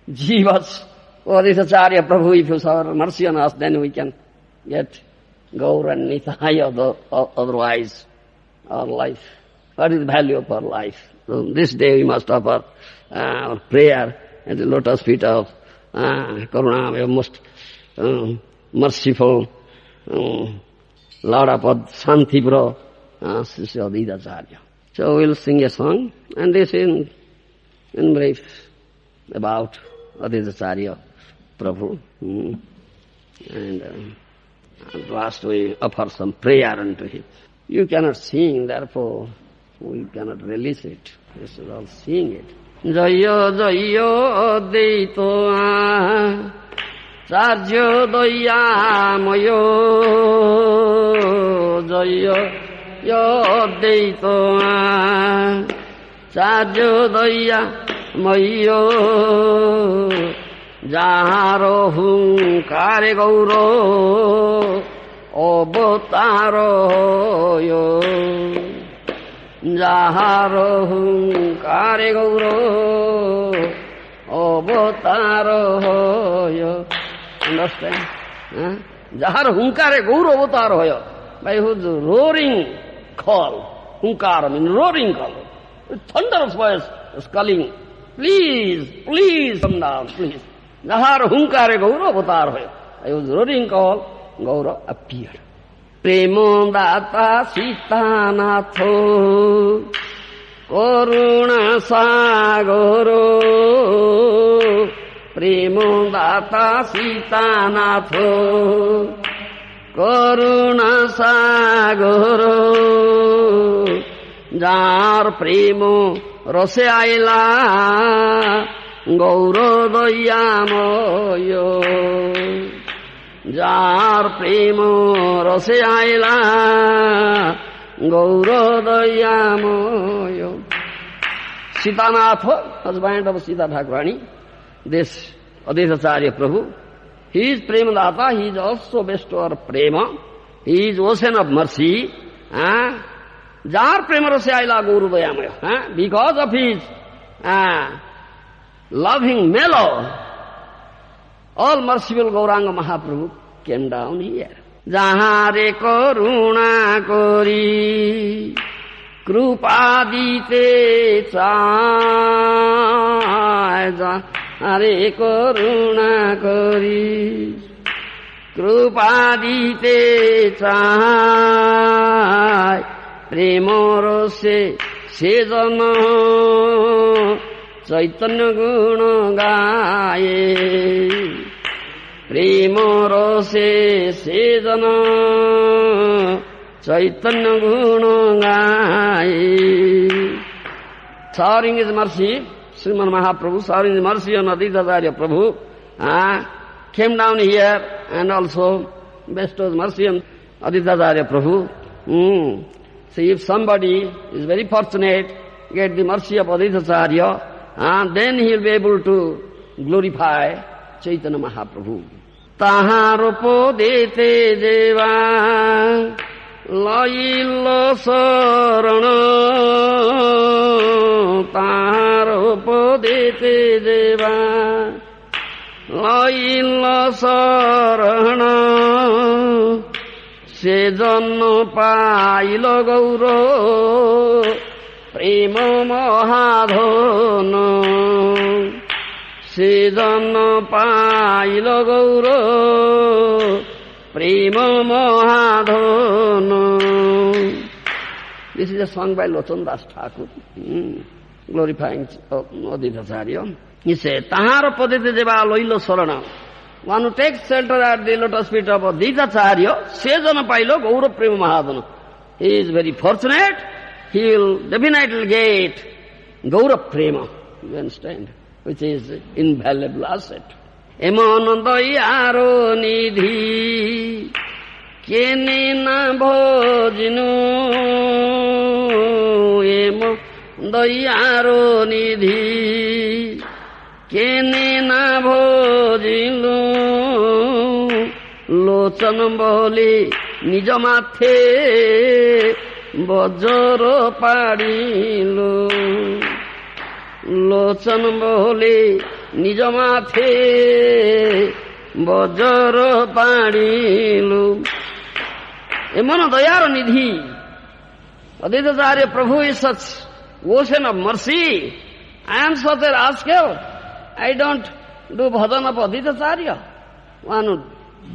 jivas. Oh, this Acharya Prabhu, if you shower mercy on us, then we can get Gaur and Nithaya, otherwise our life. What is the value of our life? So this day we must offer our prayer at the lotus feet of Karuna, most merciful Lord of Shantipura, Sri Aditacharya. So we'll sing a song, and this in brief about Advaitacharya Prabhu. And at last we offer some prayer unto him. You cannot sing, therefore we cannot release it. We should all sing it. Jaya Jaya Advaita Charya Dayamayo Jaya Advaita Charya Dayamayo Jaharo Hunkare Gauro Avataro Yo Jaharo Hunkare Gauro Avataro Yo. Understand? Jahar Hunkare Gauro Avataro Yo. By whose roaring call, Hunkara means roaring call, with thunderous voice is calling, please, please come down, please. Jahar Hunkare Gauro Avataro Yo. By whose roaring call, Gaura appeared. Premo Data Sita Natho Karuna Sagaro Premo Data Sita Natho Karuna Sagaro Jar Premo Rose Aila Gauro Dayamoyo Jar Premo Rose Aila Gauro Dayamoyo. Sitanatha, husband of Sita Thakurani, this Advaitacharya Prabhu, he is Premadata, he is also bestower of Prema, he is ocean of mercy. Jar Prema Rose Aila Gauro Dayamoyo. Because of his loving mellow, all merciful Gauranga Mahaprabhu came down here. Jahare karuna kori krupa dite chai Jahare karuna kori krupa dite chai premoro se jana Chaitanya guna gaye Premo se jana Chaitanya guna gaye. Showering his mercy, Sriman Mahaprabhu, showering his mercy on Advaitacharya Prabhu, came down here and also bestows mercy on Advaitacharya Prabhu. See, if somebody is very fortunate, get the mercy of Advaitacharya, then he will be able to glorify Chaitanya Mahaprabhu. Taharo podete deva lailo sarana Taharo podete deva lailo sarana Se janno pailo gauro Prema Mahadhana Se janno pailo gauro Prema Mahadhana. This is a song by Lochan Das Thakur, glorifying Advaitacharya. He said, Tahara padete deva loilo sarana. One who takes shelter at the lotus feet of Advaitacharya, se jana pailo gauro prema mahadana. He is very fortunate. He will definitely get gaura prema, you understand, which is invaluable asset. Emon dayaro nidhi kene na bhojinu Emon dayaro nidhi kene na bhojinu Lochan bole nijo mathe bajra padilo Lochan bole nijo mathe bajra padilo. Emana dayaro nidhi. Advaitacharya Prabhu is such ocean of mercy. I am such a rascal. I don't do bhajan of Advaitacharya. One who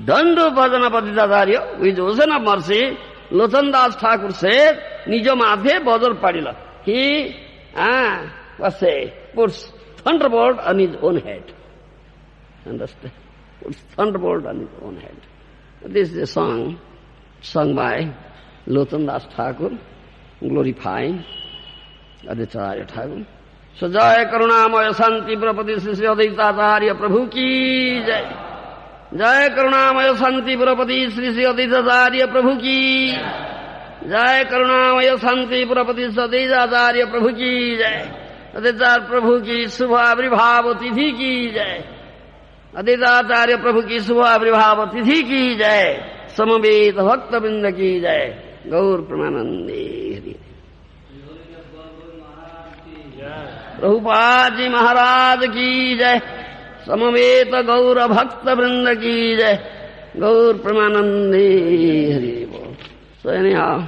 don't do bhajan of Advaitacharya, with ocean of mercy, Lochan Das Thakur said, Nijo mathe bajra padila. he puts thunderbolt on his own head. Understand? Puts thunderbolt on his own head. This is a song sung by Lotan Das Thakur, glorifying Aditya Thakur. So Jai Karunamaya Santi Purapati Sri Aditacharya Prabhu ki Jai. Jai Karunamaya Santi Purapati Sri Aditacharya Prabhu ki Jai. Karunamaya Santi Purapati Sri Aditacharya Prabhu ki Jai. Aditacharya Prabhu ki Subha Avirbhava Tithi ki Jai. Aditacharya Prabhu ki Subha Avirbhava Tithi ki Jai. Samaveta Bhakta Vrinda ki Jai. Gaur Pramanande Hari. Prabhupada ji महाराज की जय. समवेत गौर भक्त वृंद की जय. गौर प्रेमानंदे हरि बोल. So anyhow,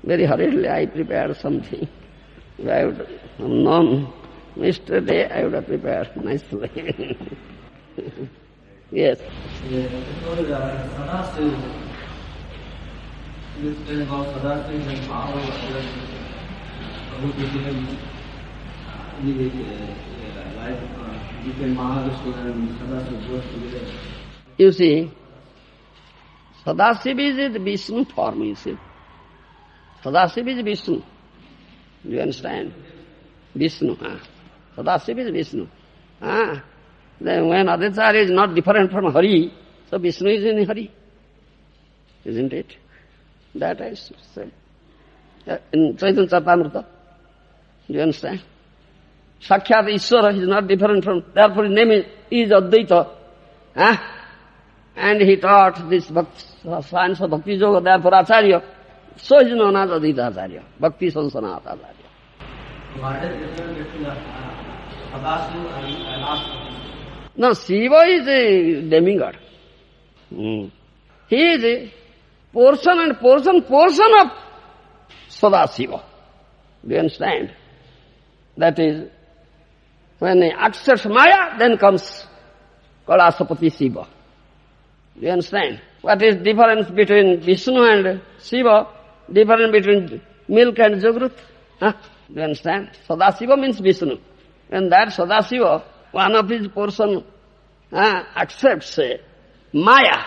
very hurriedly I prepared something. If I would have known yesterday, I would have prepared nicely. Yes. You see, Sadasiva is the Vishnu form, you see. Sadasiva is Vishnu. Do you understand? Vishnu. Sadasiva is Vishnu. Then when Aditya is not different from Hari, so Vishnu is in Hari. Isn't it? That I should say. In Chaitanya Charitamrita. Do you understand? Sakshat Ishvara is not different from, therefore his name is Advaita. And he taught this science of Bhakti Yoga, therefore Acharya. So is known as Advaita Acharya, Bhakti Sansanat Acharya. What is the difference between Sadasiva and Asva? No, Shiva is a demigod. He is a portion of Sadasiva. Do you understand? That is, when he accepts Maya, then comes Kalasapati Shiva. Do you understand? What is difference between Vishnu and Shiva? Difference between milk and Jagrut? Do you understand? Sadasiva means Vishnu. When that Sadasiva, one of his portion, accepts Maya.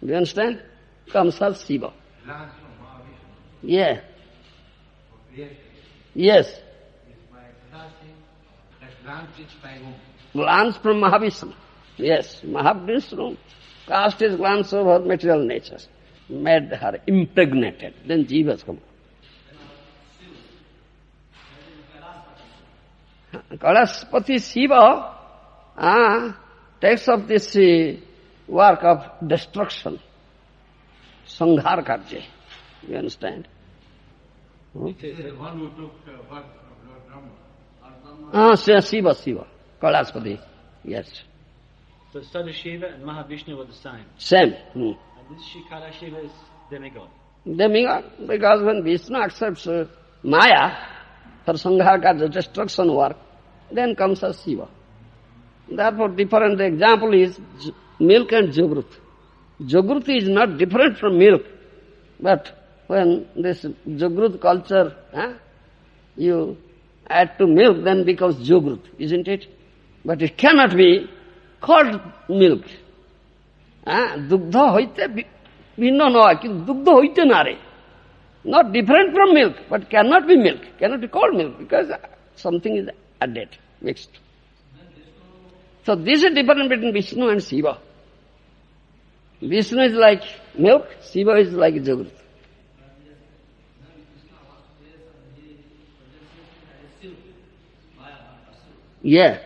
Do you understand? Comes as Shiva. Yeah. Yes. Glance from Mahavishnu. Yes, Mahavishnu cast his glance over material nature, made her impregnated. Then Jivas come. Kalaspati Shiva takes up this work of destruction, Sanghar Karja. You understand? Shiva, Kalaspati, yes. So Sadashiva and Mahavishnu were the same. Same. And this Shikara Shiva is demigod. Demigod, because when Vishnu accepts Maya for Sanghaka, destruction work, then comes as Shiva. Therefore, different example is milk and Jagrut. Jagrut is not different from milk, but when this Jagrut culture, you add to milk, then becomes Jagrut, isn't it? But it cannot be called milk. Dugdha hoite bhinna noy, dugdha hoite nare. Not different from milk, but cannot be milk, cannot be called milk, because something is added, mixed. So this is the difference between Vishnu and Shiva. Vishnu is like milk, Shiva is like Jagrut. Yeah.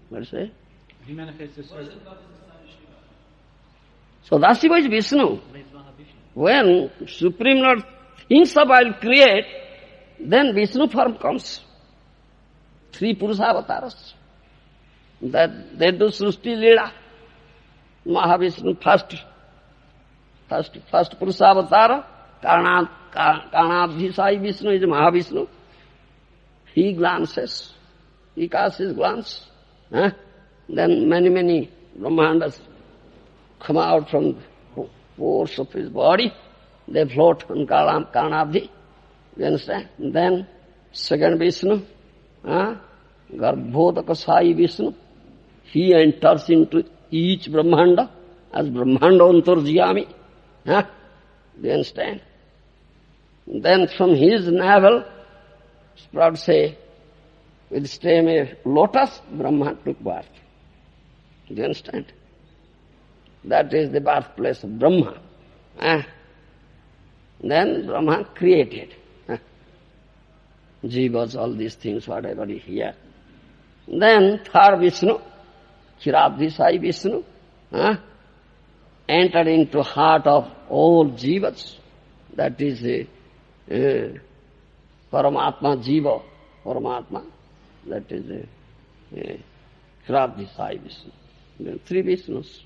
What's that? He manifests as So Sadasiva is Vishnu. When Supreme Lord thinks of I will create, then Vishnu form comes. 3 Purusha avatars. That they do Srushti Leela. Mahavishnu first Purusha avatar, Karnadhisai Vishnu is Mahavishnu. He glances, he casts his glance. Then many Brahmandas come out from force of his body, they float on Karnabdhi. You understand? Then second Vishnu, Garbhodaka Sai Vishnu, he enters into each Brahmanda as Brahmanda Antarjyami. Do you understand? Then from his navel sprouts with stem a lotus, Brahma took birth. Do you understand? That is the birthplace of Brahma. Then Brahma created jivas, all these things, whatever is here. Then third Vishnu, Kshiradhi Sai Vishnu, entered into heart of all jivas. That is Paramatma Jiva, Paramatma. That is Kshiradhi Sai Vishnu. Then three Vishnus.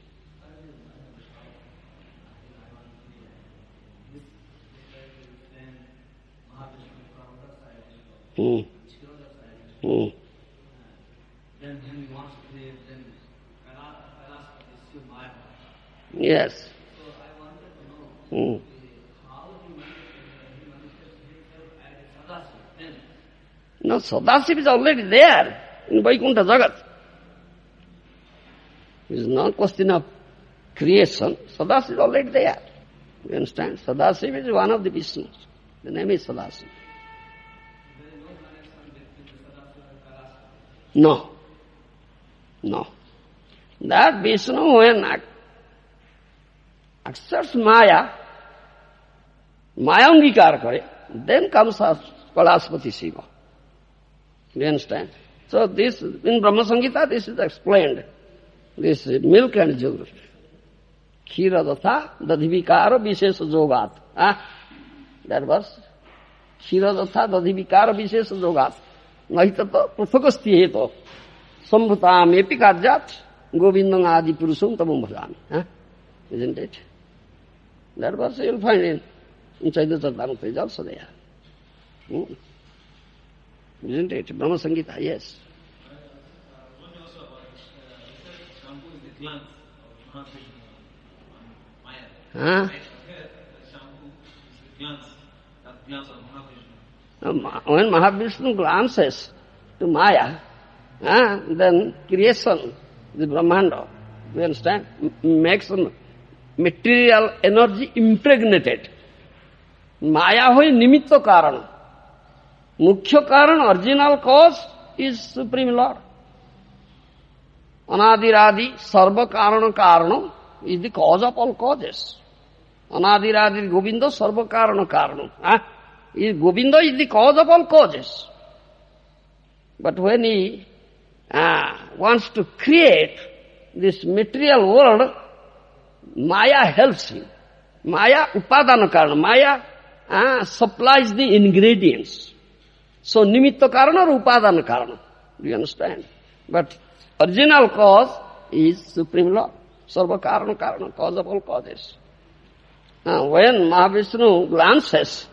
Then when he wants to live, then Kailash is still Maya. Yes. So I wanted to know how he manifests himself as Sadasiva then. No, Sadasiva is already there in Vaikuntha Jagat. It is not a question of creation. Sadasiva is already there. You understand? Sadasiva is one of the Vishnus. The name is Sadasiva. No. No. That Vishnu, when accepts Maya, Mayangikar kare, then comes Kailaspati Shiva. Do you understand? So this, in Brahma Samhita, this is explained. This milk and juice. Khira datha dadhivikara vishesha jogat. That was Khira datha dadhivikara vishesha jogat. Nahitata prathakasti heto sambhutam epi karjat govindam adi purusam tabam bhajami. Isn't it? That was, you'll find in Chaitanya Charitamrita is also there. Isn't it? Brahma Samhita, yes. One also about shampoo is the glance of Mahaprabhu on Maya. Shampoo is the glance of Mahaprabhu. When Mahavishnu glances to Maya, then creation, the Brahmanda, you understand, makes material energy impregnated. Maya hoy nimitta karan. Mukhya karan, original cause, is Supreme Lord. Anadiradi, sarva karana karana, is the cause of all causes. Anadiradi Govinda, sarva karana karana. Govinda is the cause of all causes. But when he wants to create this material world, Maya helps him. Maya upadana karana. Maya supplies the ingredients. So nimitta karana or upadana karana. Do you understand? But original cause is Supreme Lord. Sarva karana karana, cause of all causes. When Mahavishnu glances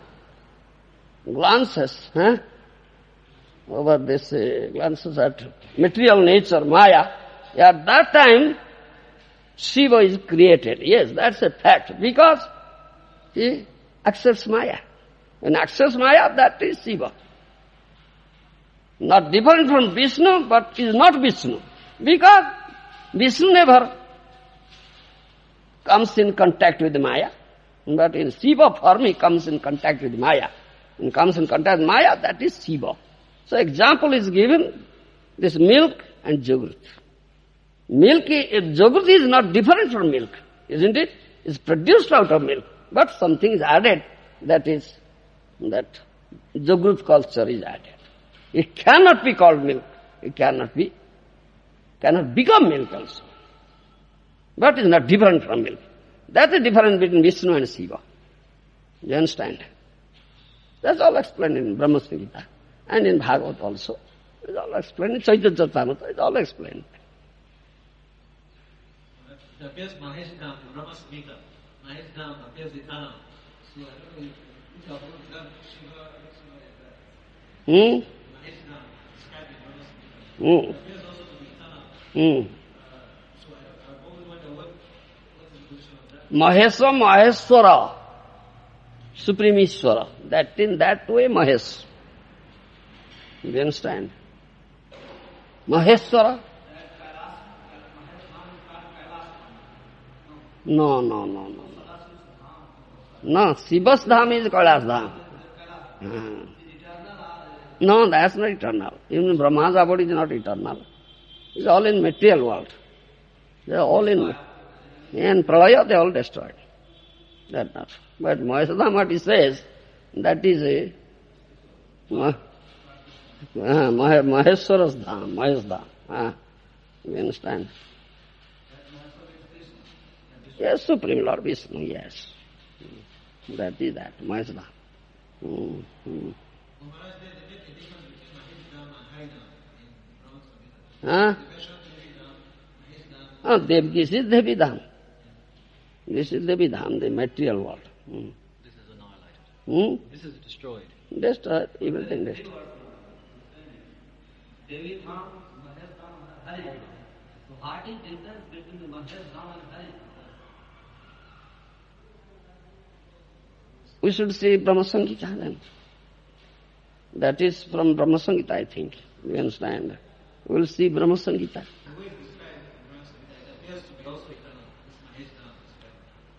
over this, glances at material nature, Maya, at that time, Shiva is created. Yes, that's a fact, because he accepts Maya. When accepts Maya, that is Shiva. Not different from Vishnu, but is not Vishnu. Because Vishnu never comes in contact with Maya. But in Shiva form, he comes in contact with Maya. And comes in contact with Maya, that is Shiva. So example is given, this milk and Jagrut. Jagrut is not different from milk, isn't it? It's produced out of milk. But something is added, that Jagrut culture is added. It cannot be called milk. It cannot become milk also. But it's not different from milk. That's the difference between Vishnu and Shiva. You understand? That's all explained in Brahma Samhita. And in Bhagavad also. It's all explained. In Chaitanya Charitamrita, it's all explained. It appears Mahesh Dham, in Brahma Samhita. Mahesh Dham appears Dham. So I don't know which of those Shiva Mahesh Dham described in Brahma Samhita. It appears also to be Dham. So I always wonder what is the position of that. Maheswa, Maheswara, Supreme Ishvara. That in that way Mahesh. You understand? Maheswara? No. No, Shiva's Dham is Kailas Dham. No, that's not eternal. Even Brahma's abode is not eternal. It's all in material world. They are all in Pralaya, they are all destroyed. That's not. But Maheswadham, what he says, that is a Maheshwara's Dham, Maheswadham. You understand? Yes, Supreme Lord Vishnu, yes. That is that, Maheswadham. This is Devi Dham. This is Devi Dham, the material world. This is annihilated. This is destroyed. Destroyed, everything destroyed. Devi Dham, Mahesh Dham, Hari. So what is the difference between the Mahesh Dham and Hari? We should see Brahma Samhita then. That is from Brahma Samhita, I think. You understand? We will see Brahma Samhita.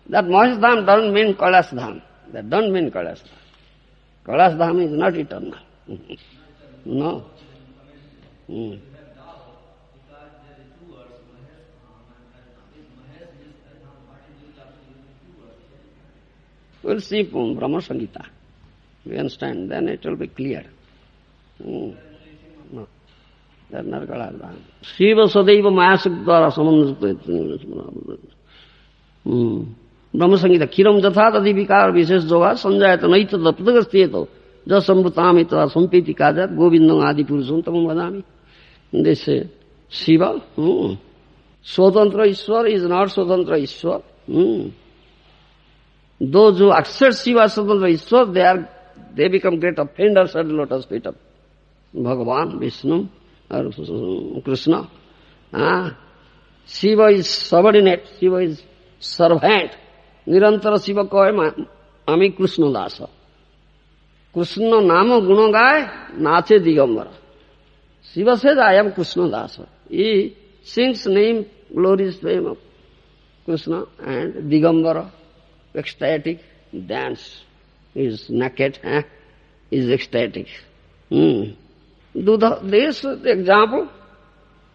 That Mahesh Dham doesn't mean Kailas Dham. That don't mean Kailas Dham. Kailas Dham is not eternal. No. We'll see from Brahma Samhita. You understand? Then it will be clear. No. That's not Kailas Dham. Shiva Sadaiva Mayasukdara Samandhasukta. Brahma Samhita Kiram Jatha Tadi Vikar Vishesh Joga Sanjayata Naita Taptagasteto Jasambhutami Tada Sampiti Kajat Govindam Adi Purusham Tamam Vadami. They say, Shiva, Swatantra Ishwar is not Swatantra Ishwar. Those who accept Shiva Swatantra Ishwar, they become great offenders at the lotus feet of Bhagavan, Vishnu, or Krishna. Shiva is subordinate, Shiva is servant. Nirantara Shiva kohe ami Krishna dasa. Krishna nama guna gaye nache digambara. Shiva says, I am Krishna dasa. He sings name, glorious fame of Krishna and digambara, ecstatic, dance. He is naked, is ecstatic. This example,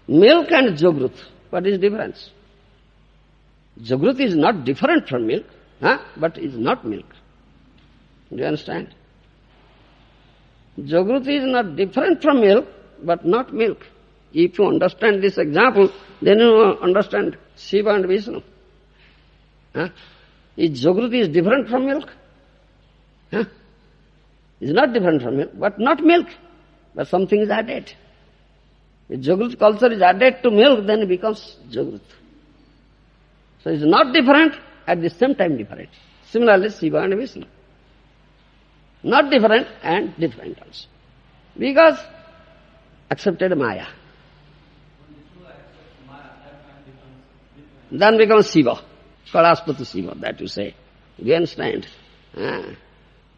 milk and Jagrut. What is difference? Jagrut is not different from milk, but is not milk. Do you understand? Jagrut is not different from milk, but not milk. If you understand this example, then you understand Shiva and Vishnu. Is Jagrut is different from milk? It's not different from milk, but not milk. But something is added. If Jagrut culture is added to milk, then it becomes Jagrut. So it's not different, at the same time different. Similarly, Shiva and Vishnu. Not different and different also. Because accepted Maya. Then becomes Shiva. Kailaspati Shiva, that you say. You understand?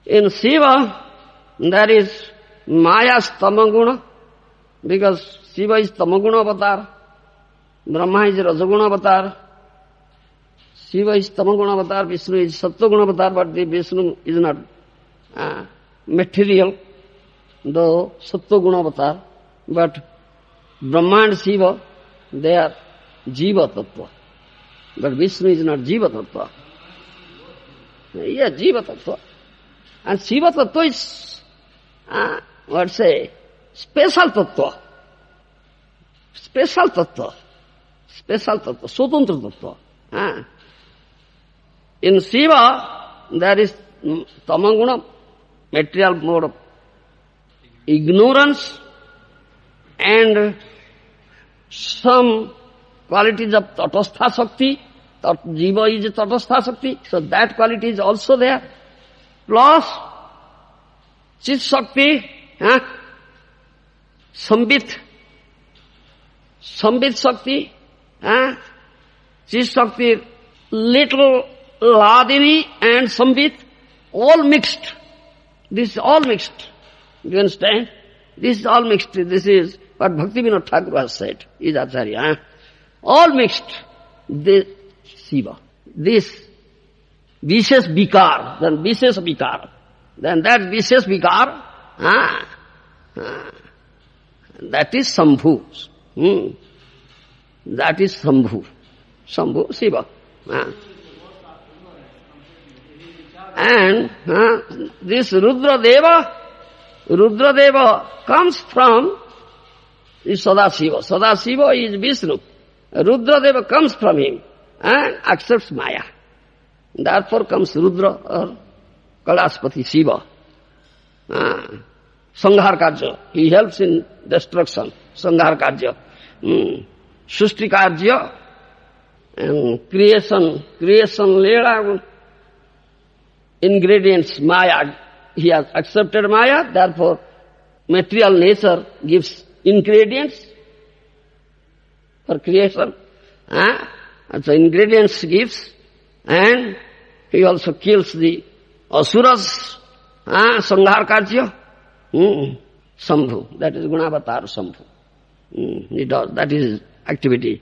In Shiva, there is Maya's Tamaguna, because Shiva is Tamaguna avatar, Brahma is Rajaguna avatar, Shiva is Tamaguna avatar, Vishnu is Sattva-guna avatar, but the Vishnu is not material, though Sattva-guna avatar, but Brahma and Shiva, they are Jiva Tattva. But Vishnu is not Jiva Tattva. Yeah, Jiva Tattva. And Shiva Tattva is, special Tattva. Special Tattva. Special Tattva. Swatantra Tattva. In Shiva, there is Tamaguna, material mode of ignorance, and some qualities of Tatastha Shakti. Jiva is Tatastha Shakti, so that quality is also there. Plus, Chit Shakti, Sambit Shakti, Chit Shakti, little Ladini and Sambit, all mixed. This is all mixed. Do you understand? This is all mixed. This is what Bhaktivinoda Thakur has said, is Acharya. All mixed. This Shiva. This Vishesh Vikar, then Vishesh Vikar. Then that Vishesh Vikar, that is Sambhu. That is Sambhu. Sambhu, Shiva. And this Rudra Deva comes from is Sadashiva. Sadashiva is Vishnu. Rudra Deva comes from him and accepts Maya. Therefore comes Rudra or Kailaspati Shiva. Sanghar Karya. He helps in destruction. Sanghar Karya. Sushti Karya and creation Leda ingredients Maya. He has accepted Maya, therefore material nature gives ingredients for creation. So ingredients gives, and he also kills the asuras, Sanghar Karya. Sambhu, that is Gunavatar Sambhu. He does, that is his activity.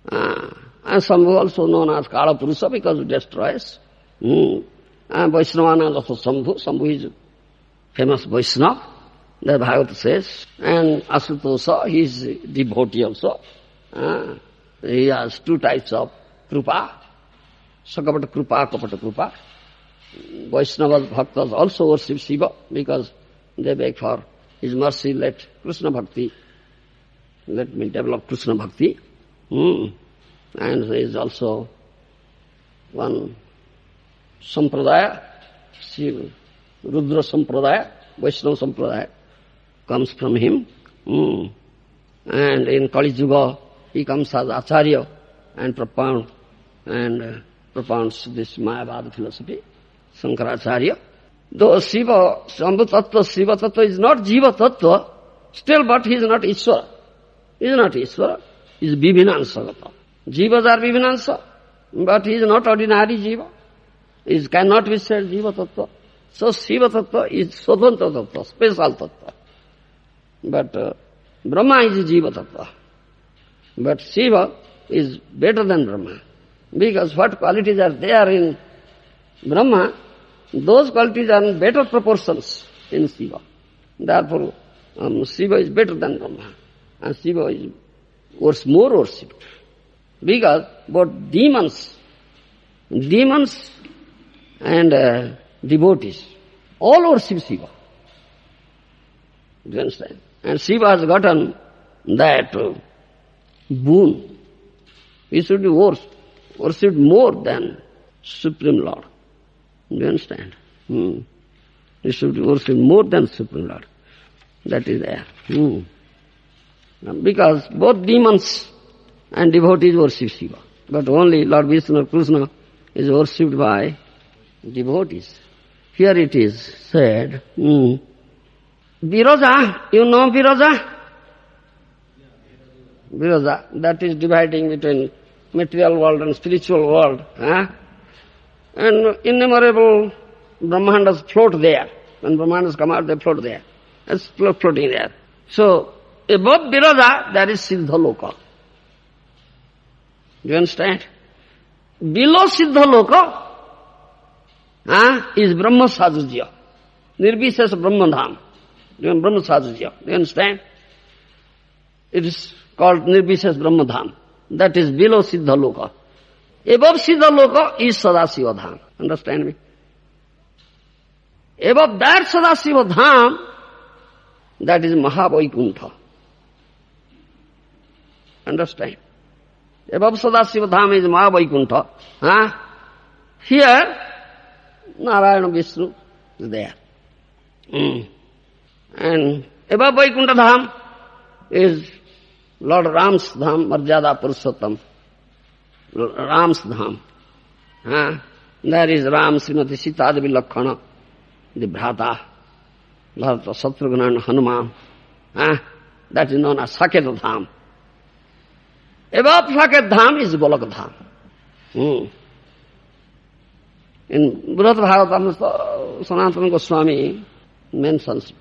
And Sambhu also known as Kala Purusa because it destroys. And Vaishnavana is also Sambhu. Sambhu is famous Vaishnava, the Bhagavata says. And Asutosha, he is devotee also. He has two types of Krupa. Sakapata Krupa, Kapata Krupa. Vaishnava Bhaktas also worship Shiva because they beg for his mercy, let Krishna Bhakti, let me develop Krishna Bhakti. And there is also one Sampradaya, Rudra Sampradaya, Vaishnava Sampradaya, comes from him. And in Kali Yuga, he comes as Acharya and propounds this Mayavada philosophy, Sankaracharya. Though Shiva, Shambhu Tattva, Shiva Tattva is not Jiva Tattva, still but he is not Ishvara. He is not Ishvara, he is Vivinansa Gata. Jivas are Vivinansa, but he is not ordinary Jiva. He cannot be said Jiva Tattva. So Shiva Tattva is Swatantra Tattva, special Tattva. But Brahma is Jiva Tattva. But Shiva is better than Brahma. Because what qualities are there in Brahma, those qualities are in better proportions in Shiva. Therefore, Shiva is better than Brahma. And Shiva is more worshipped. Because both demons and devotees all worship Shiva. Do you understand? And Shiva has gotten that boon. He should be worshipped more than Supreme Lord. Do you understand? He should be worshipped more than Supreme Lord. That is there. Because both demons and devotees worship Shiva. But only Lord Vishnu Krishna is worshipped by devotees. Here it is said, Viraja, you know Viraja? Viraja, that is dividing between material world and spiritual world. And innumerable Brahmandas float there. When Brahmandas come out, they float there. That's floating there. So, above Viraja, there is Siddhaloka. Do you understand? Below Siddhaloka is Brahma Sadhujya. Nirbishesha Brahmadham. Brahma Sadhujya. Do you understand? It is called Nirbishesha Brahmadham. That is below Siddhaloka. Above Siddhaloka is Sadashiva Dham. Understand me? Above that Sadashiva Dham, that is Mahavaikuntha. Understand? Above Sadashiva Dham is Mahavaikuntha. Here, Narayana Vishnu is there. And above Vaikuntha Dham is Lord Ram's Dham, Marjada Purushottam. Ram's Dham. There is Ram, Srimati Sita Devi Lakhana, the Bhrata, Bharata Satrughna and Hanuman. That is known as Saket Dham. Above Saket Dham is Golok Dham. In Brihad Bhagavatam, Sanatana Goswami mentions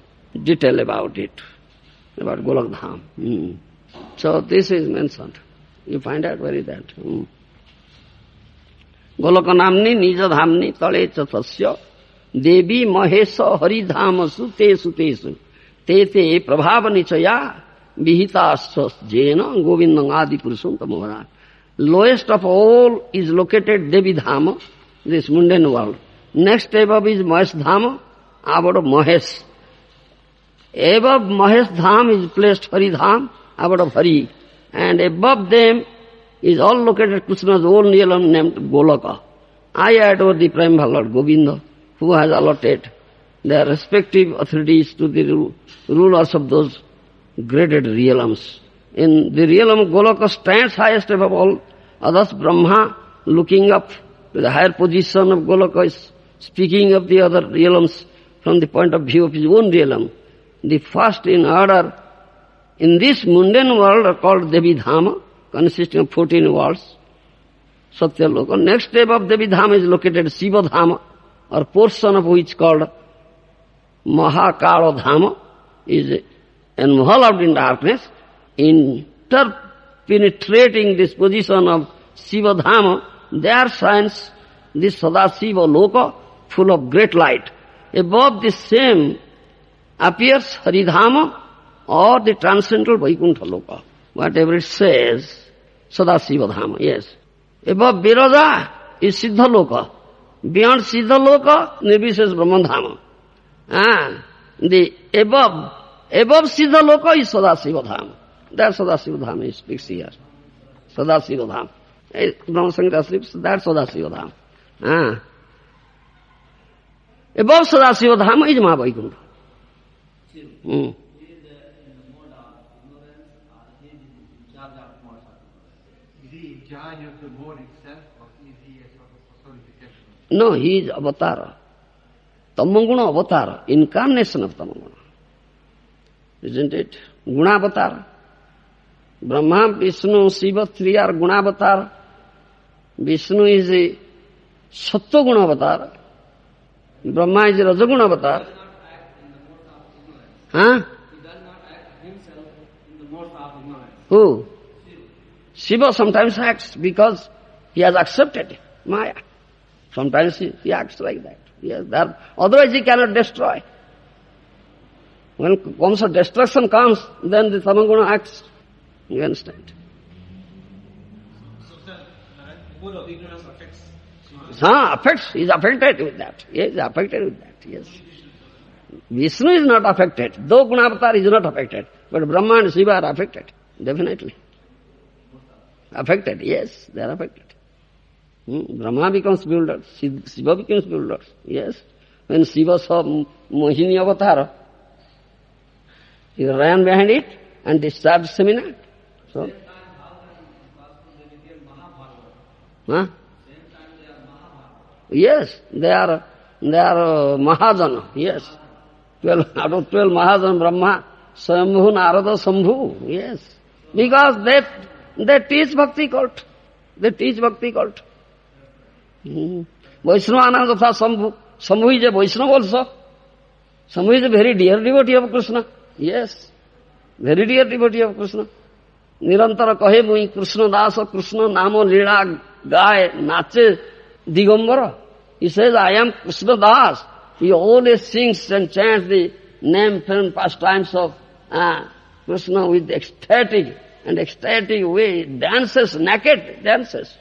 detail about it, about Golok Dham. So this is mentioned. You find out where is that. Golok namni nija dhamni tale chatasya devi mahesa haridhamasu tesu tesu tete prabhava nichaya vihitasya jena govindam adi purusham tamavana. Lowest of all is located Devi Dhama, this mundane world. Next above is Mahesh Dhama, above Mahesh. Above Mahesh Dham is placed Hari Dham, above Hari. And above them is all located Krishna's own realm named Golaka. I adore the primal Lord Govinda, who has allotted their respective authorities to the rulers of those graded realms. In the realm Golaka stands highest above all others. Brahma, looking up to the higher position of Golaka, is speaking of the other realms from the point of view of his own realm. The first in order in this mundane world are called Devi Dhama, consisting of 14 worlds, Satyaloka. Next above Devi Dhama is located Shiva Dhama, or portion of which called Mahakala Dhama, is enveloped in darkness. Interpenetrating this position of Shiva Dhama, there shines this Sadasiva Loka, full of great light. Above this same appears Haridhama, or the transcendental Vaikuntha Loka. Whatever it says, Sadasiva Dhama, yes. Above Viraja is Siddha Loka. Beyond Siddha Loka, Nirvishesh Brahman Dhama. The above Siddha Loka is Sadasiva Dhama. That's Sadasiva Dhama, he speaks here. Sadasiva Dhama. Brahma Sanghita sleeps, that's Sadasiva Dhama. Above Sadasiva Dhama is Mahavaikuntha. Is he in charge of the mode itself, or is he a sort of personification? No, he is Avatara. Tamaguna Avatara, incarnation of Tamaguna. Isn't it? Gunavatar. Brahma, Vishnu, Shiva, three are Gunavatar. Vishnu is a Sattva Gunavatar. Brahma is a Rajaguna Avatar. Huh? He does not act himself in the mode of ignorance. Who? Shiva sometimes acts because he has accepted Maya. Sometimes he acts like that. Yes, otherwise he cannot destroy. When comes a destruction comes, then the Tamaguna acts. You understand? So, sir, the mode of ignorance affects. Affects. He is affected with that. Yes, he is affected with that. Yes. Vishnu is not affected. Though Gunavatar is not affected. But Brahma and Shiva are affected. Definitely. Affected, yes, they are affected. Brahma becomes bewildered. Shiva becomes bewildered. Yes. When Shiva saw Mohini Avatar, he ran behind it and discharged Semina. So, yes, they are Mahajana, yes. 12, out of 12 Mahajana Brahma, Swayambhu, Narada, Sambhu, yes. Because they teach bhakti cult. They teach bhakti cult. Vaishnava Katha Sambhu. Sambhu is a Vaishnava also. Sambhu is a very dear devotee of Krishna. Yes. Very dear devotee of Krishna. Nirantara kahe mui Krishna dasa Krishna namo lila gaye nache digambara. He says, I am Krishna Das. He always sings and chants the name and pastimes of Krishna with ecstatic way, dances, naked dances.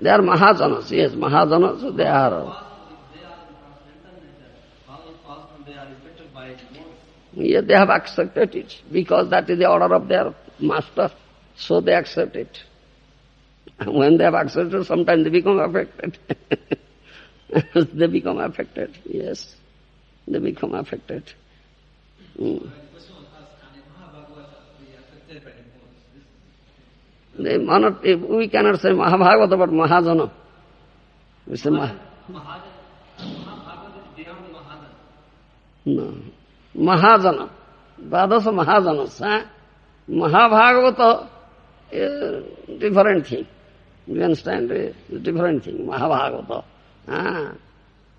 They are Mahajanas, yes, Mahajanas, they are. Yes, they have accepted it, because that is the order of their master, so they accept it. And when they have accepted, sometimes they become affected. They become affected, yes. They become affected. We cannot say Mahabhagavata, but Mahajana. We say Mahajana is beyond Mahajana. No. Mahajana. Dvadasa Mahajanas. Mahabhagavata is different thing. You understand? It's different thing. Mahabhagavata.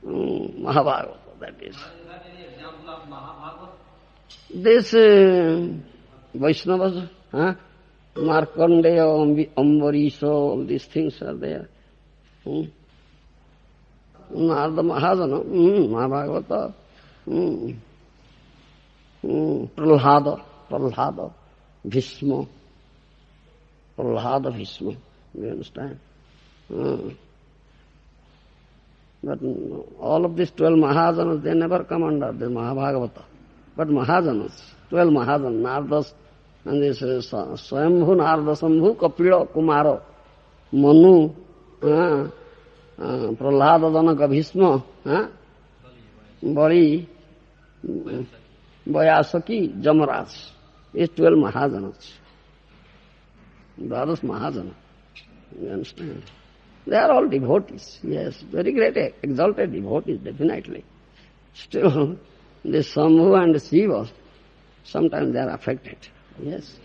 Mahabhagavata, that is. Any example of Mahabhagavata? This Vaishnavas, Markandeya, Ambarisha, all these things are there. Narada Mahajana, Mahabhagavata, Prahlada, Bhishma, Bhishma, you understand? But all of these 12 Mahajanas, they never come under the Mahabhagavata. But Mahajanas, 12 Mahajanas, Nardas, and this Swayambhu, Narada, Sambhu, Kapila, Kumara, Manu, Prahlada, Janaka, Bhishma, Bali, Vyasaki, Jamaraj. These 12 Mahajanas. Dvadas Mahajana. You understand? They are all devotees, yes, very great, exalted devotees, definitely. Still, this Sambhu and Shiva, sometimes they are affected, yes.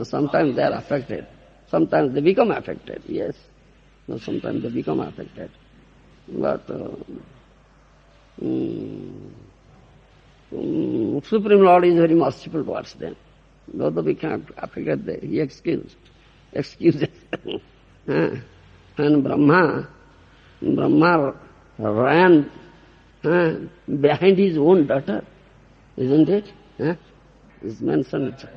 Sometimes they are affected. Sometimes they become affected, yes. No, sometimes they become affected. But Supreme Lord is very merciful towards them. Though they become affected, he excuses. And Brahma ran behind his own daughter, isn't it? It's mentioned.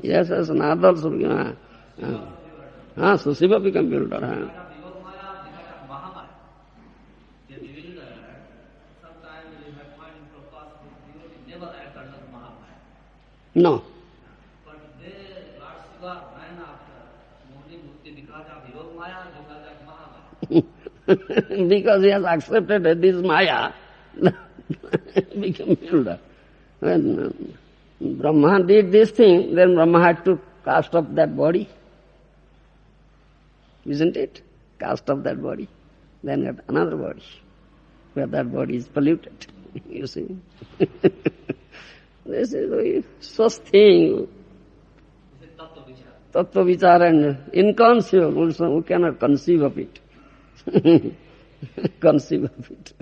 Yes, Narada also became, so Shiva became builder. No. But they, Lord Shiva ran after Mohini Murti because of Vivog Maya, because of Mahamaya. Because he has accepted this Maya, became builder. When Brahma did this thing, then Brahma had to cast off that body. Isn't it? Cast off that body. Then get another body, where that body is polluted. You see? This is such thing. Tattva vichara and inconceivable. We cannot conceive of it. Conceive of it.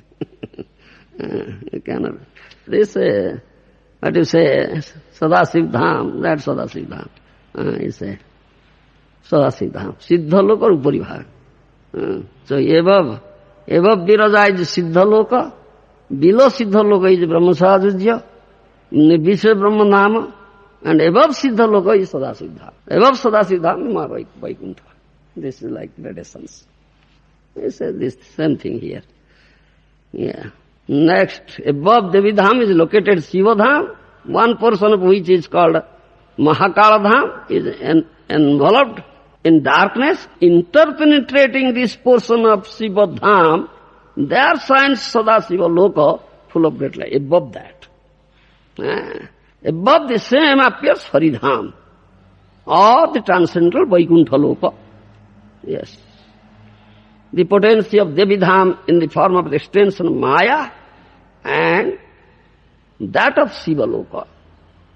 You cannot. This, what you say, Sadasiv Dham, that's Sadasiv Dham. You say, Sadasiv Dham. Siddha Loka or Upari Bhag. So above Viraja is Siddha Loka, below Siddha Loka is Brahma Sahajujya, Nirvishya Brahma Nama, and above Siddha Loka is Sadasiv Dham. Above Sadasiv Dham is Vaikuntha. This is like gradations. They say this same thing here. Yeah. Next, above Devi Dham is located Shiva Dham, one portion of which is called Mahakala Dham, is enveloped in darkness. Interpenetrating this portion of Shiva Dham, there shines Sadasiva Loka, full of great light. Above that. Above the same appears Haridham, or the transcendental Vaikuntha Loka. Yes. The potency of Devi Dham in the form of the extension of Maya, and that of Shiva Loka,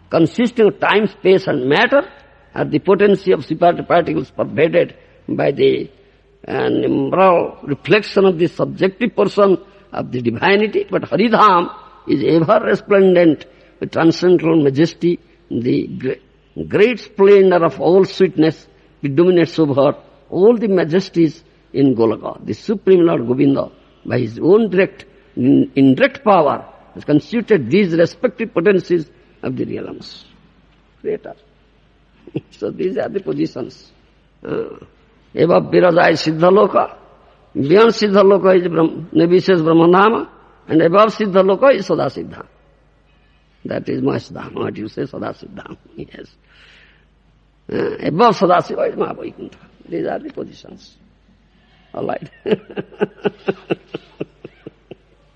consisting of time, space and matter, are the potency of separate particles pervaded by the umbral reflection of the subjective person of the divinity. But Haridham is ever resplendent with transcendental majesty, the great splendor of all sweetness, which dominates over all the majesties in Golaka. The Supreme Lord Govinda, by his own indirect power, has constituted these respective potencies of the realms. Creator. So these are the positions. Above Viraja is Siddha Loka, beyond Siddha Loka is Nirvishya Brahmanama, and above Siddha Loka is Sadasiddha. That is Mahasdham, what you say, Sadasiddham. Yes. Above Sadasiva is Mahavaikuntha. These are the positions. All right.